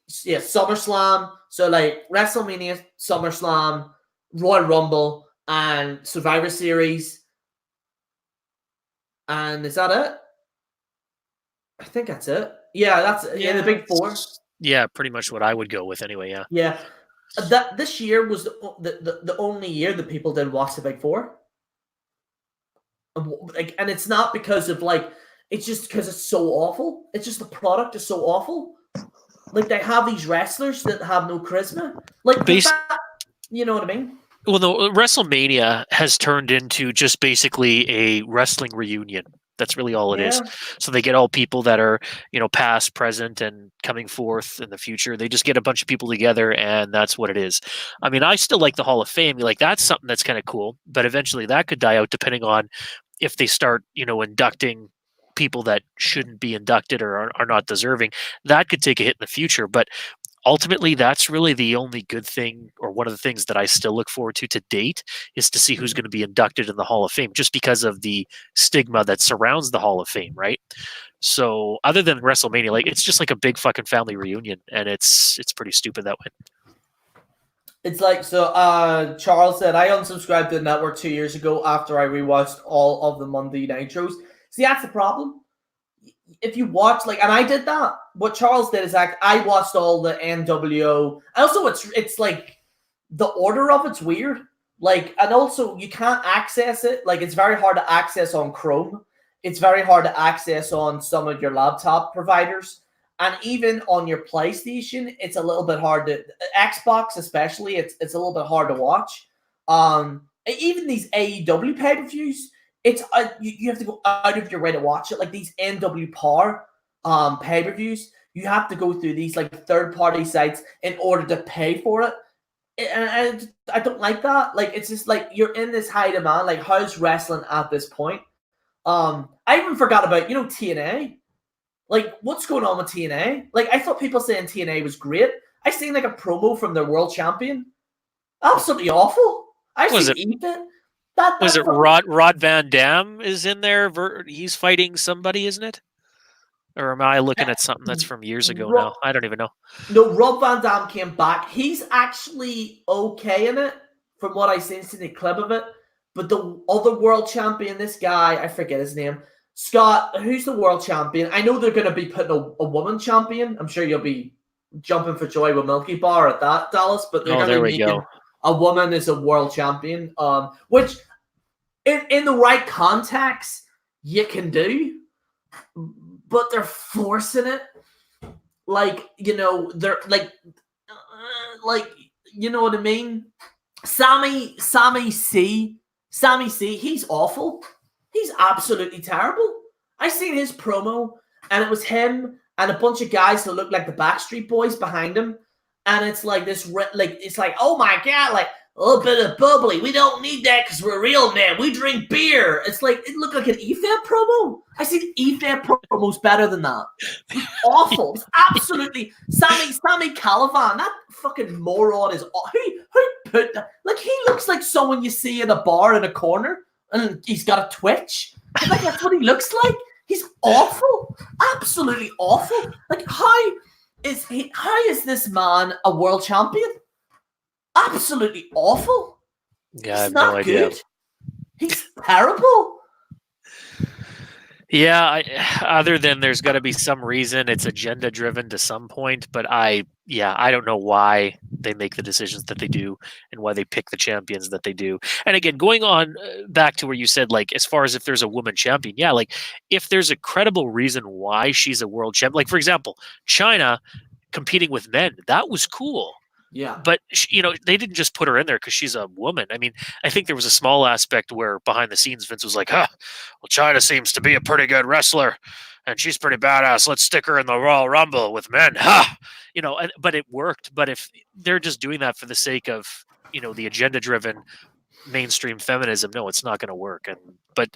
SummerSlam. So like WrestleMania, SummerSlam, Royal Rumble, and Survivor Series. And is that it? I think that's it. Yeah, that's the Big Four. Yeah, pretty much what I would go with anyway. Yeah. Yeah. That this year was the only year that people didn't watch the Big Four. Like, and it's not because of like, it's just because it's so awful. It's just the product is so awful. Like, they have these wrestlers that have no charisma. Like, you know what I mean? Well, no, WrestleMania has turned into just basically a wrestling reunion. That's really all it is. So they get all people that are, past, present, and coming forth in the future. They just get a bunch of people together, and that's what it is. I mean, I still like the Hall of Fame. Like, that's something that's kind of cool, but eventually that could die out depending on if they start, inducting people that shouldn't be inducted or are not deserving. That could take a hit in the future, but ultimately, that's really the only good thing, or one of the things that I still look forward to date, is to see who's going to be inducted in the Hall of Fame, just because of the stigma that surrounds the Hall of Fame, right? So other than WrestleMania, like, it's just like a big fucking family reunion, and it's pretty stupid that way. It's like, so Charles said, I unsubscribed to the network 2 years ago after I rewatched all of the Monday Nitros. See, that's the problem. If you watch, like, and I did that. What Charles did is, like, I watched all the NWO. Also, it's like the order of it's weird. Like, and also you can't access it. Like, it's very hard to access on Chrome. It's very hard to access on some of your laptop providers. And even on your PlayStation, it's a little bit hard to Xbox, especially. It's a little bit hard to watch. Even these AEW pay-per-views, it's you have to go out of your way to watch it. Like these NW Power pay-per-views, you have to go through these like third-party sites in order to pay for it. And I don't like that. Like it's just like you're in this high demand. Like how's wrestling at this point? I even forgot about TNA. Like, what's going on with TNA? Like, I thought people saying TNA was great. I seen like a promo from their world champion. Absolutely awful. Was it Rod Van Dam is in there? He's fighting somebody, isn't it? Or am I looking at something that's from years ago now? I don't even know. No, Rob Van Dam came back. He's actually okay in it, from what I seen the clip of it. But the other world champion, this guy, I forget his name. Scott, who's the world champion? I know they're going to be putting a woman champion. I'm sure you'll be jumping for joy with Milky Bar at that, Dallas. But they're going to be making a woman as a world champion, which in the right context, you can do. But they're forcing it. Like, they're like, you know what I mean? Sammy C, he's awful. He's absolutely terrible. I seen his promo, and it was him and a bunch of guys that look like the Backstreet Boys behind him, and it's like this, it's like, oh my god, like a little bit of bubbly. We don't need that because we're real men. We drink beer. It's like it looked like an EFAB promo. I seen EFAB promos better than that. It's awful. It's absolutely Sammy Calavan. That fucking moron is. Who put that? Like he looks like someone you see in a bar in a corner. And he's got a twitch. Like that's what he looks like. He's awful, absolutely awful. Like how is this man a world champion? Absolutely awful. Yeah, I have no idea. Good. He's terrible. Yeah, other than there's got to be some reason it's agenda driven to some point, but I don't know why they make the decisions that they do and why they pick the champions that they do. And again, going on back to where you said, like, as far as if there's a woman champion, yeah, like if there's a credible reason why she's a world champion, like for example, China competing with men, that was cool. Yeah. But, they didn't just put her in there because she's a woman. I mean, I think there was a small aspect where behind the scenes, Vince was like, well, China seems to be a pretty good wrestler and she's pretty badass. Let's stick her in the Royal Rumble with men. But it worked. But if they're just doing that for the sake of, the agenda-driven mainstream feminism, no, it's not going to work. But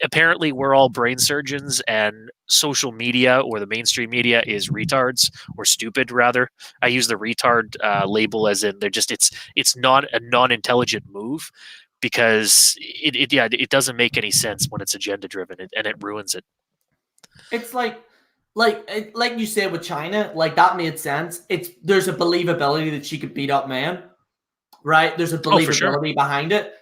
apparently we're all brain surgeons, and social media or the mainstream media is retards, or stupid rather. I use the retard label as in it's not a non-intelligent move, because it doesn't make any sense when it's agenda driven, and it ruins it. It's like you said with China, like that made sense. There's a believability that she could beat up men. Right, there's a believability behind it,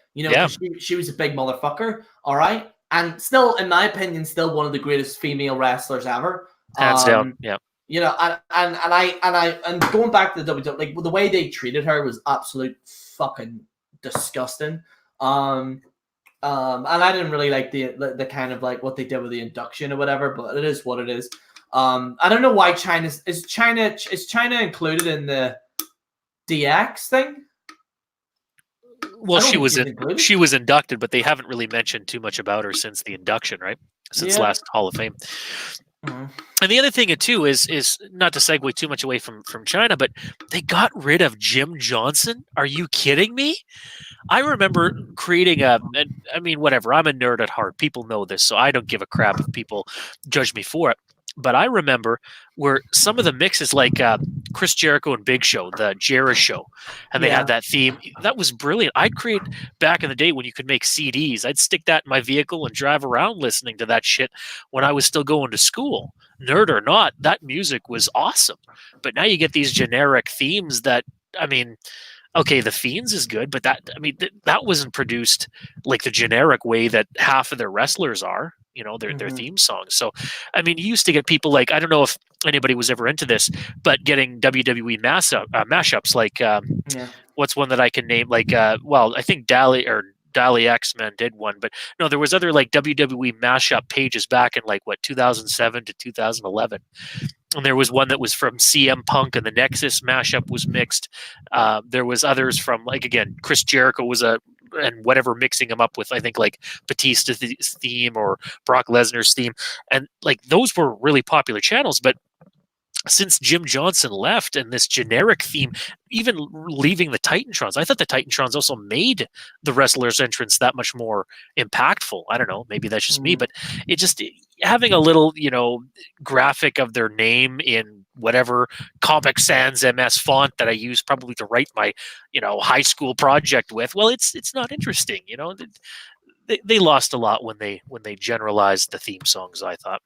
she was a big motherfucker, all right, and still, in my opinion, still one of the greatest female wrestlers ever, hands down, yeah. And going back to the WWE, like the way they treated her was absolute fucking disgusting, and I didn't really like the kind of like what they did with the induction or whatever, but it is what it is. I don't know why is China included in the DX thing? Well, she was inducted, but they haven't really mentioned too much about her since the induction, right? Since last Hall of Fame. Mm-hmm. And the other thing too is not to segue too much away from China, but they got rid of Jim Johnson. Are you kidding me? I remember creating whatever. I'm a nerd at heart. People know this, so I don't give a crap if people judge me for it. But I remember where some of the mixes, like Chris Jericho and Big Show, the Gerrys show, and they had that theme. That was brilliant. I'd create, back in the day when you could make CDs, I'd stick that in my vehicle and drive around listening to that shit when I was still going to school. Nerd or not, that music was awesome. But now you get these generic themes that, okay, The Fiends is good, but that wasn't produced like the generic way that half of their wrestlers are. Their theme songs. So, you used to get people like, I don't know if anybody was ever into this, but getting WWE mashups, like, what's one that I can name? Like, I think Dali X-Men did one, but no, there was other like WWE mashup pages back in 2007 to 2011. and there was one that was from CM Punk, and the Nexus mashup was mixed. There was others from, like, again, Chris Jericho was and whatever, mixing them up with, I think, like Batista's theme or Brock Lesnar's theme, and like those were really popular channels. But since Jim Johnson left and this generic theme, even leaving the Titantrons, I thought the Titantrons also made the wrestlers' entrance that much more impactful. I don't know, maybe that's just me, but it just, having a little, graphic of their name in whatever Comic Sans MS font that I use probably to write my, high school project with. Well, it's not interesting. They lost a lot when they generalized the theme songs, I thought.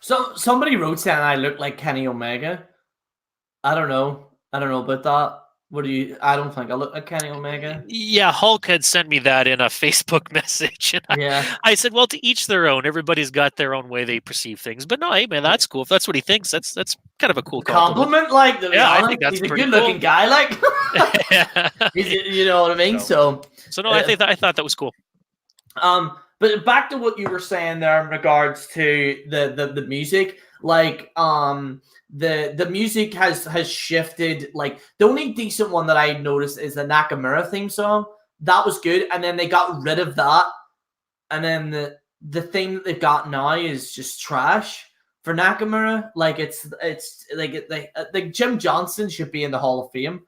So somebody wrote saying I look like Kenny Omega. I don't know about that. What do you? I don't think I look like Kenny Omega. Yeah, Hulk had sent me that in a Facebook message, and I said, "Well, to each their own. Everybody's got their own way they perceive things." But no, hey man, that's cool. If that's what he thinks, that's kind of a cool compliment. Like, I think that's he's a good-looking guy. Like, you know what I mean? So no, I thought that was cool. But back to what you were saying there in regards to the music, like the music has shifted. Like, the only decent one that I noticed is the Nakamura theme song. That was good, and then they got rid of that, and then the thing that they've got now is just trash for Nakamura. Like, it's like Jim Johnson should be in the Hall of Fame.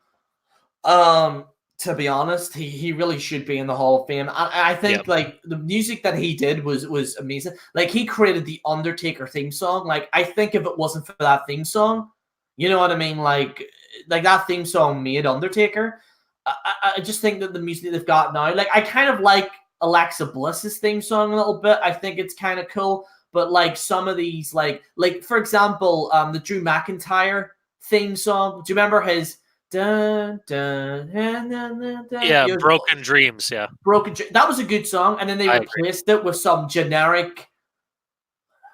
To be honest, he really should be in the Hall of Fame. I think like the music that he did was amazing. Like, he created the Undertaker theme song. Like, I think if it wasn't for that theme song, you know what I mean? Like that theme song made Undertaker. I just think that the music they've got now, like, I kind of like Alexa Bliss's theme song a little bit. I think it's kind of cool. But like some of these, like for example, the Drew McIntyre theme song. Do you remember his? Dun, dun, dun, dun, dun, dun. Yeah, Broken Dreams. Yeah, that was a good song, and then they replaced it with some generic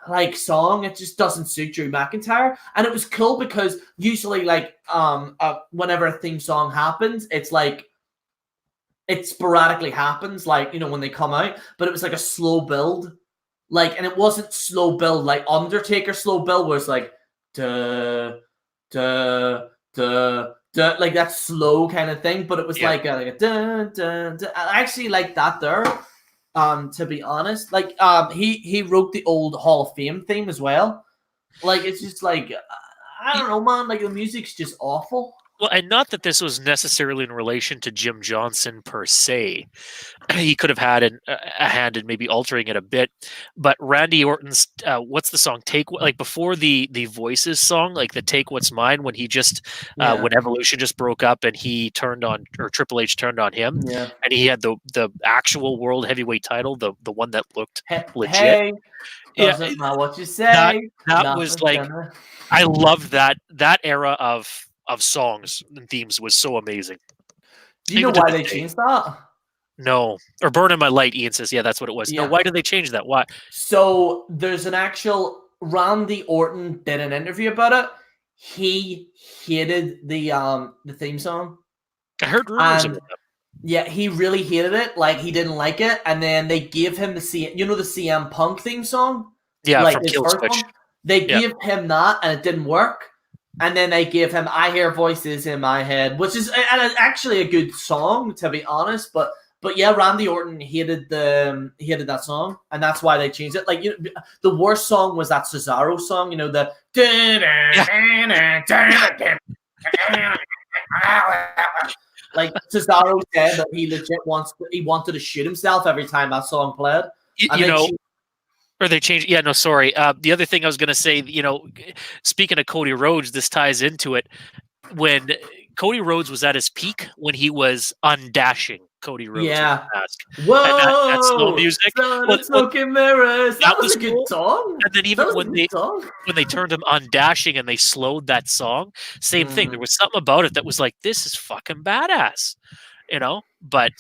like song. It just doesn't suit Drew McIntyre, and it was cool because usually, like, whenever a theme song happens, it's like it sporadically happens, like, when they come out, but it was like a slow build, like, and it wasn't slow build like Undertaker slow build, where it's like duh, duh, duh, duh, like that slow kind of thing, but it was like a dun, dun, dun. I actually like that there. To be honest, like, he wrote the old Hall of Fame theme as well. Like, it's just like, I don't know, man. Like, the music's just awful. Well, and not that this was necessarily in relation to Jim Johnson per se. He could have had a hand in maybe altering it a bit. But Randy Orton's, what's the song? Like before the Voices song, like the Take What's Mine, when he just, when Evolution just broke up and he turned on, or Triple H turned on him, and he had the actual World Heavyweight title, the one that looked legit. Hey, doesn't matter what you say. That was like, I loved that era of songs and themes was so amazing. Do you know why they changed that? No. Or Burning My Light, Ian says. Yeah, that's what it was. No, why did they change that? Why? So there's an actual Randy Orton did an interview about it. He hated the theme song. I heard rumors about that. Yeah, he really hated it. Like, he didn't like it. And then they gave him the CM Punk theme song? Yeah, like from Kill Switch. They gave him that, and it didn't work. And then they gave him I Hear Voices in My Head, which is actually a good song, to be honest. But yeah, Randy Orton hated that song, and that's why they changed it. Like, the worst song was that Cesaro song, the like, Cesaro said that he legit wanted to shoot himself every time that song played. Or they changed. Yeah, no, sorry. The other thing I was going to say, speaking of Cody Rhodes, this ties into it. When Cody Rhodes was at his peak, when he was undashing Cody Rhodes. Yeah. Whoa! That slow music. Smoking mirrors. That was a good song. And then even when they turned him undashing and they slowed that song, same thing. There was something about it that was like, this is fucking badass. But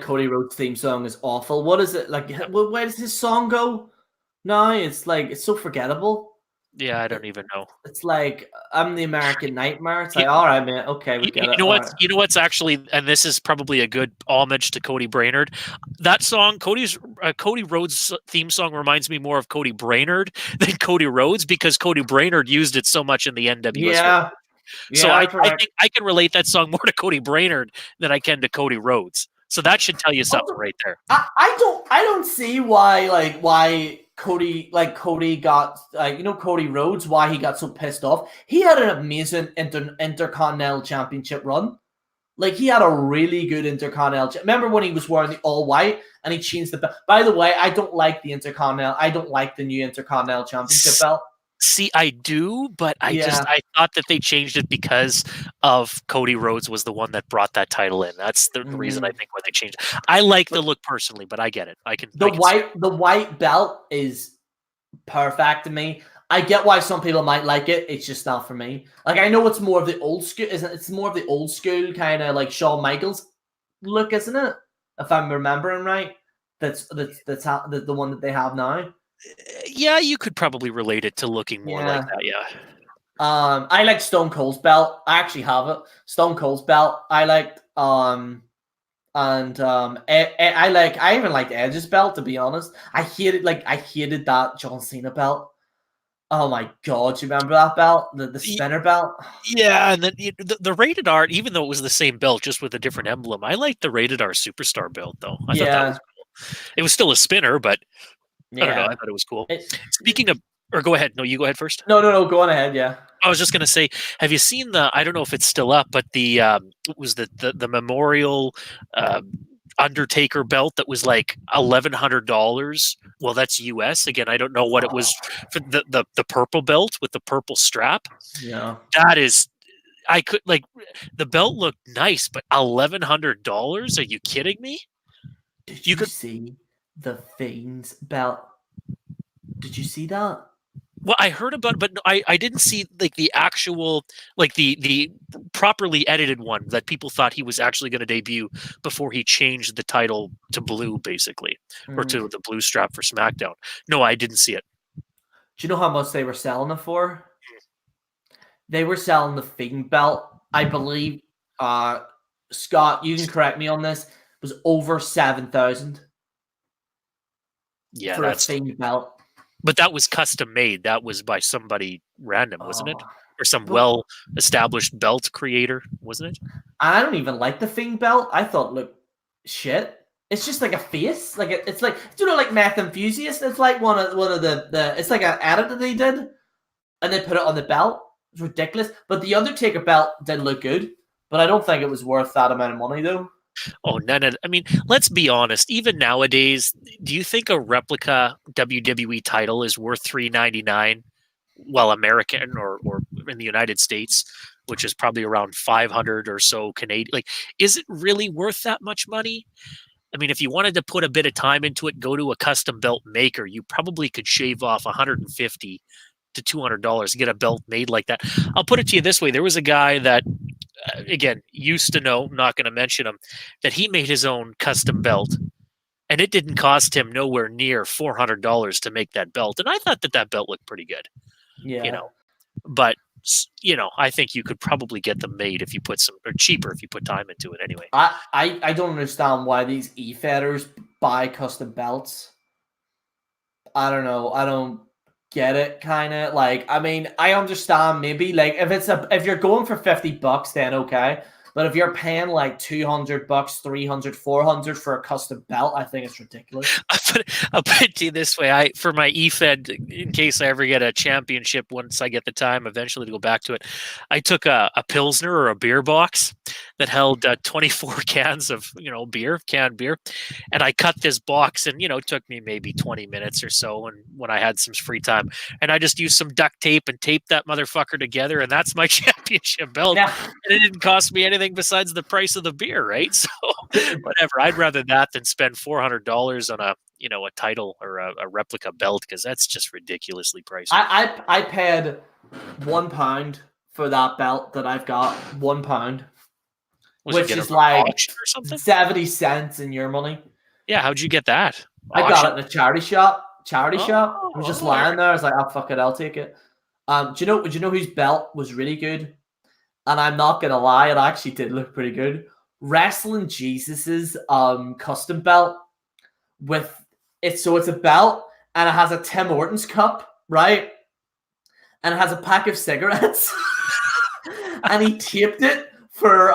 Cody Rhodes' theme song is awful. What is it like? Where does his song go? No, it's like, it's so forgettable. Yeah, I It, don't even know. it's like I'm the American Nightmare. It's like, all right, man, okay, we get it. You know All what's right. you know what's actually, and this is probably a good homage to Cody Brainerd. That song, Cody Rhodes' theme song, reminds me more of Cody Brainerd than Cody Rhodes, because Cody Brainerd used it so much in the NWS. Yeah, So yeah, I correct. think I can relate that song more to Cody Brainerd than I can to Cody Rhodes. So that should tell you something Also, right there. I don't see why Cody got Cody Rhodes, why he got so pissed off. He had an amazing intercontinental championship run. Like, he had a really good intercontinental. Remember when he was wearing the all white and he changed the belt? By the way, I don't like the intercontinental. I don't like the new intercontinental championship belt. See, I do, but Yeah. I thought that they changed it because of Cody Rhodes was the one that brought that title in. That's the reason I think why they changed it. I like the But look personally, but I get it. I the can see. white belt is perfect to me. I get why some people might like it. It's just not for me. Like, I know it's more of the old school, isn't it? It's more of the old school kind of like Shawn Michaels look, isn't it? If I'm remembering right, the one that they have now. Yeah, you could probably relate it to looking more like Yeah. that. Yeah. I like Stone Cold's belt. I actually have it. Stone Cold's belt. I liked. I even liked Edge's belt, to be honest. I hated that John Cena belt. Oh my god, do you remember that belt? The spinner belt? Yeah, and then the Rated R, even though it was the same belt just with a different emblem, I liked the Rated R Superstar belt though. I thought that was Yeah. cool. It was still a spinner, but I don't know. I Yeah. thought it was cool. It, Speaking of, or go ahead. No, you go ahead first. no, go on ahead, yeah. I was just gonna say, have you seen the? I don't know if it's still up, but it was the memorial uh, Undertaker belt that was like $1,100. Well, that's US. Again, I don't know what it was for the purple belt with the purple strap. Yeah. That is, I could like, the belt looked nice, but $1,100? Are you kidding me? Did You you could. see the Fiend's belt? Did you see that? Well, I heard about it, but I didn't see like the actual, like the properly edited one that people thought he was actually going to debut before he changed the title to blue, basically, or Mm. to the blue strap for SmackDown. No, I didn't see it. Do you know how much they were selling it for? They were selling the Fiend belt, I believe. Scott, you can correct me on this. Was over 7,000 Yeah, for a that's. Fiend belt. But that was custom made. That was by somebody random, wasn't it? Oh, Or some but well-established belt creator, wasn't it? I don't even like the Fiend belt. I thought, look, shit. It's just like a face. Like it's like, like Meth Enthusiast. It's like one of the. It's like an edit that they did, and they put it on the belt. It's ridiculous. But the Undertaker belt did look good, but I don't think it was worth that amount of money though. Oh, none of. I mean, let's be honest. Even nowadays, do you think a replica WWE title is worth $399? Well, American or in the United States, which is probably around 500 or so Canadian. Like, is it really worth that much money? I mean, if you wanted to put a bit of time into it, go to a custom belt maker. You probably could shave off 150 to $200 to get a belt made like that. I'll put it to you this way: there was a guy that, again, used to know. Not going to mention him. That he made his own custom belt, and it didn't cost him nowhere near $400 to make that belt. And I thought that belt looked pretty good. You Yeah. know, but I think you could probably get them made if you put some, or cheaper if you put time into it anyway. I don't understand why these e-fetters buy custom belts. I don't know. I don't get it, kind of. Like, I mean, I understand maybe like if you're going for $50, then okay. But if you're paying like $200, 300, 400 for a custom belt, I think it's ridiculous. I'll put it to you this way: for my e-fed, in case I ever get a championship, once I get the time eventually to go back to it, I took a pilsner or a beer box that held 24 cans of canned beer, and I cut this box, and it took me maybe 20 minutes or so, and when I had some free time, and I just used some duct tape and taped that motherfucker together, and that's my championship belt. Yeah. And it didn't cost me anything besides the price of the beer, right? So whatever. I'd rather that than spend $400 on a title or a replica belt, because that's just ridiculously pricey. I paid £1 for that belt that I've got. £1, which is like 70 cents in your money. Yeah, how'd you get that? I got it in a charity shop. I'm just lying there. I was like, oh, fuck it, I'll take it. Do you know whose belt was really good? And I'm not gonna lie, it actually did look pretty good. Wrestling Jesus's custom belt with so it's a belt and it has a Tim Hortons cup, right? And it has a pack of cigarettes. And he taped it for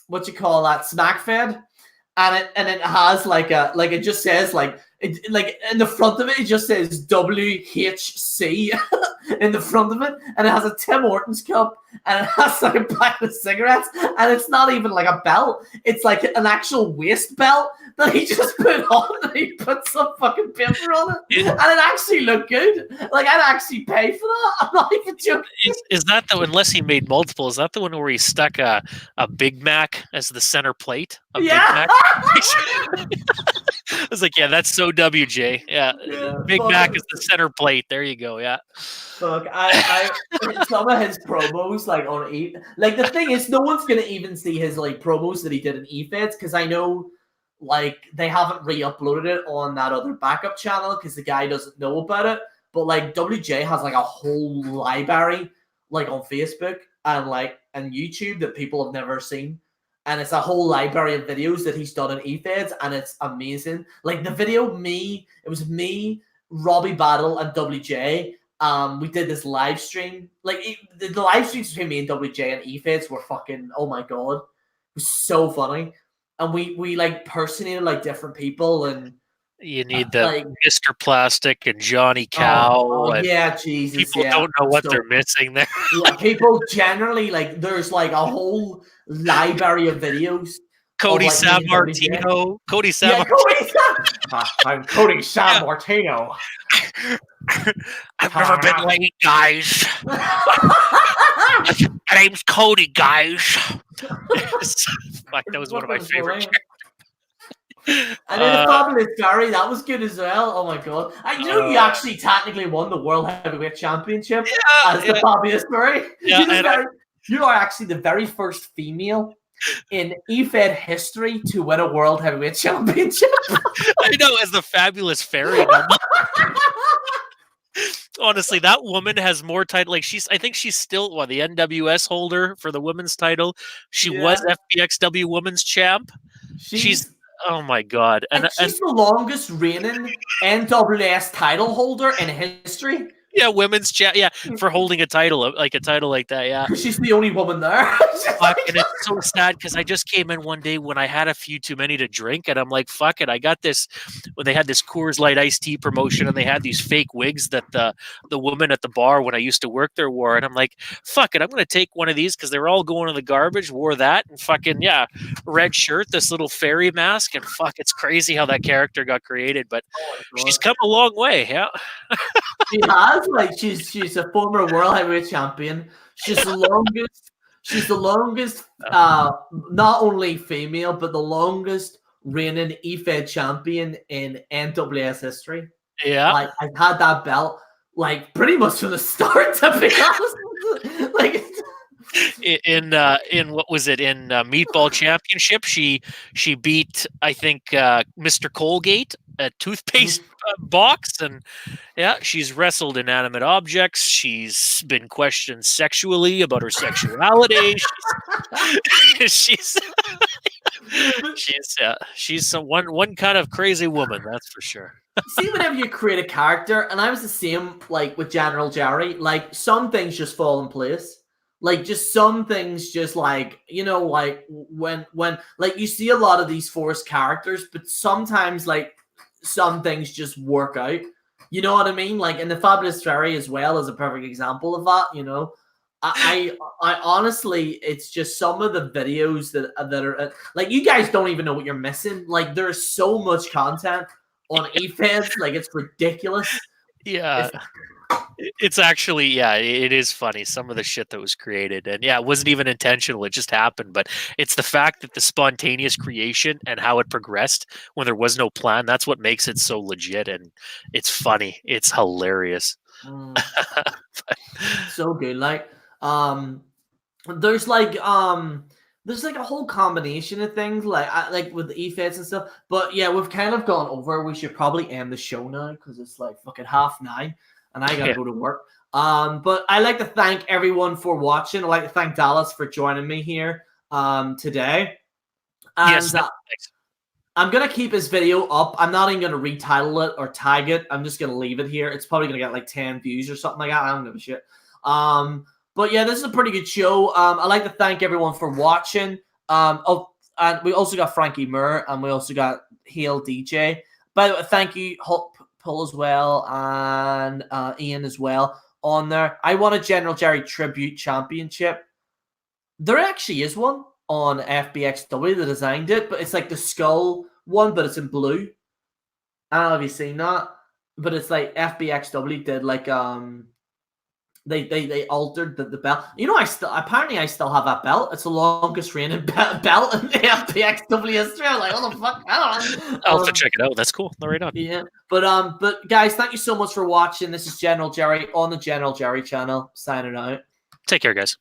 what you call that, smack fed. And it has like it just says like in the front of it just says WHC in the front of it, and it has a Tim Hortons cup and it has like a pack of cigarettes, and it's not even like a belt, it's like an actual waist belt that he just put on, and he put some fucking paper on it, and it actually looked good. Like, I'd actually pay for that. I'm not even joking. Is that the, unless he made multiple, is that the one where he stuck a Big Mac as the center plate? Big Mac? I was like, yeah, that's so WJ. Yeah, Big Mac is the center plate. There you go. Yeah. Fuck, I some of his promos like on like the thing is, no one's gonna even see his like promos that he did in eFeds, because I know like they haven't re-uploaded it on that other backup channel because the guy doesn't know about it. But like WJ has like a whole library like on Facebook and YouTube that people have never seen. And it's a whole library of videos that he's done in eFeds, and it's amazing. Like the video, it was me, Robbie Battle, and WJ. We did this live stream. Like the live streams between me and WJ and eFeds were fucking, oh my god, it was so funny. And we like personated like different people, and you need the like, Mr. Plastic and Johnny Cow. And yeah, Jesus. People don't know what they're missing there. Yeah, people generally like there's like a whole library of videos. Cody Sammartino. Cody Sammartino. I'm Cody Sammartino. I've never been late, guys. My name's Cody, guys. Fuck, that was one of my favorite characters. And then the Fabulous Gerry, that was good as well. Oh my god! I knew you actually technically won the World Heavyweight Championship as the Fabulous Gerry. Yeah, you are actually the very first female in eFed history to win a World Heavyweight Championship. I know, as the Fabulous Fairy. Honestly, that woman has more title. Like I think she's still the NWS holder for the women's title. She was FBXW Women's Champ. She's oh my god, and she's the longest reigning NWS title holder in history. Yeah, women's champ. Yeah, for holding a title like that. Yeah, she's the only woman there. Fuck, and it's so sad because I just came in one day when I had a few too many to drink, and I'm like, fuck it. I got this when they had this Coors Light iced tea promotion, and they had these fake wigs that the woman at the bar when I used to work there wore, and I'm like, fuck it, I'm gonna take one of these because they were all going in the garbage. Wore that and fucking red shirt, this little fairy mask, and fuck, it's crazy how that character got created, but she's come a long way. Yeah. She has, like, she's a former World Heavyweight Champion. She's the longest, not only female, but the longest reigning eFed champion in NWS history. Yeah. Like, I've had that belt, like, pretty much from the start, to be honest. Like, in what was it, in Meatball Championship, she beat, I think, Mr. Colgate, a toothpaste box, and she's wrestled inanimate objects. She's been questioned sexually about her sexuality. She's one kind of crazy woman, that's for sure. See, whenever you create a character, and I was the same like with General Gerry, like some things just fall in place. Like just some things just like, like when like you see a lot of these forced characters, but sometimes like some things just work out. You know what I mean? Like in the Fabulous Gerry as well is a perfect example of that, I honestly, it's just some of the videos that are like, you guys don't even know what you're missing. Like there's so much content on eFeds, like it's ridiculous. Yeah. It's actually, it is funny, some of the shit that was created. And it wasn't even intentional. It just happened. But it's the fact that the spontaneous creation and how it progressed when there was no plan, that's what makes it so legit. And it's funny. It's hilarious. So good. Like, there's like a whole combination of things like with the eFeds and stuff. But we've kind of gone over. We should probably end the show now because it's like fucking 9:30. and I gotta go to work. But I'd like to thank everyone for watching. I'd like to thank Dallas for joining me here today. And yes, thanks. I'm going to keep his video up. I'm not even going to retitle it or tag it. I'm just going to leave it here. It's probably going to get like 10 views or something like that. I don't give a shit. But yeah, this is a pretty good show. I'd like to thank everyone for watching. Oh, and we also got Frankie Moore, and we also got Hale DJ. By the way, thank you, Hulk Pull as well, and Ian as well on there. I won a General Gerry Tribute Championship. There actually is one on FBXW that designed it, but it's like the skull one, but it's in blue. I don't know if you've seen that, but it's like FBXW did like they altered the belt. You know, I still have that belt. It's the longest reigning belt in the FBXW history. I'm like, what the fuck? I don't know. I'll have to check it out. That's cool. Right on. Yeah, but guys, thank you so much for watching. This is General Gerry on the General Gerry channel. Signing out. Take care, guys.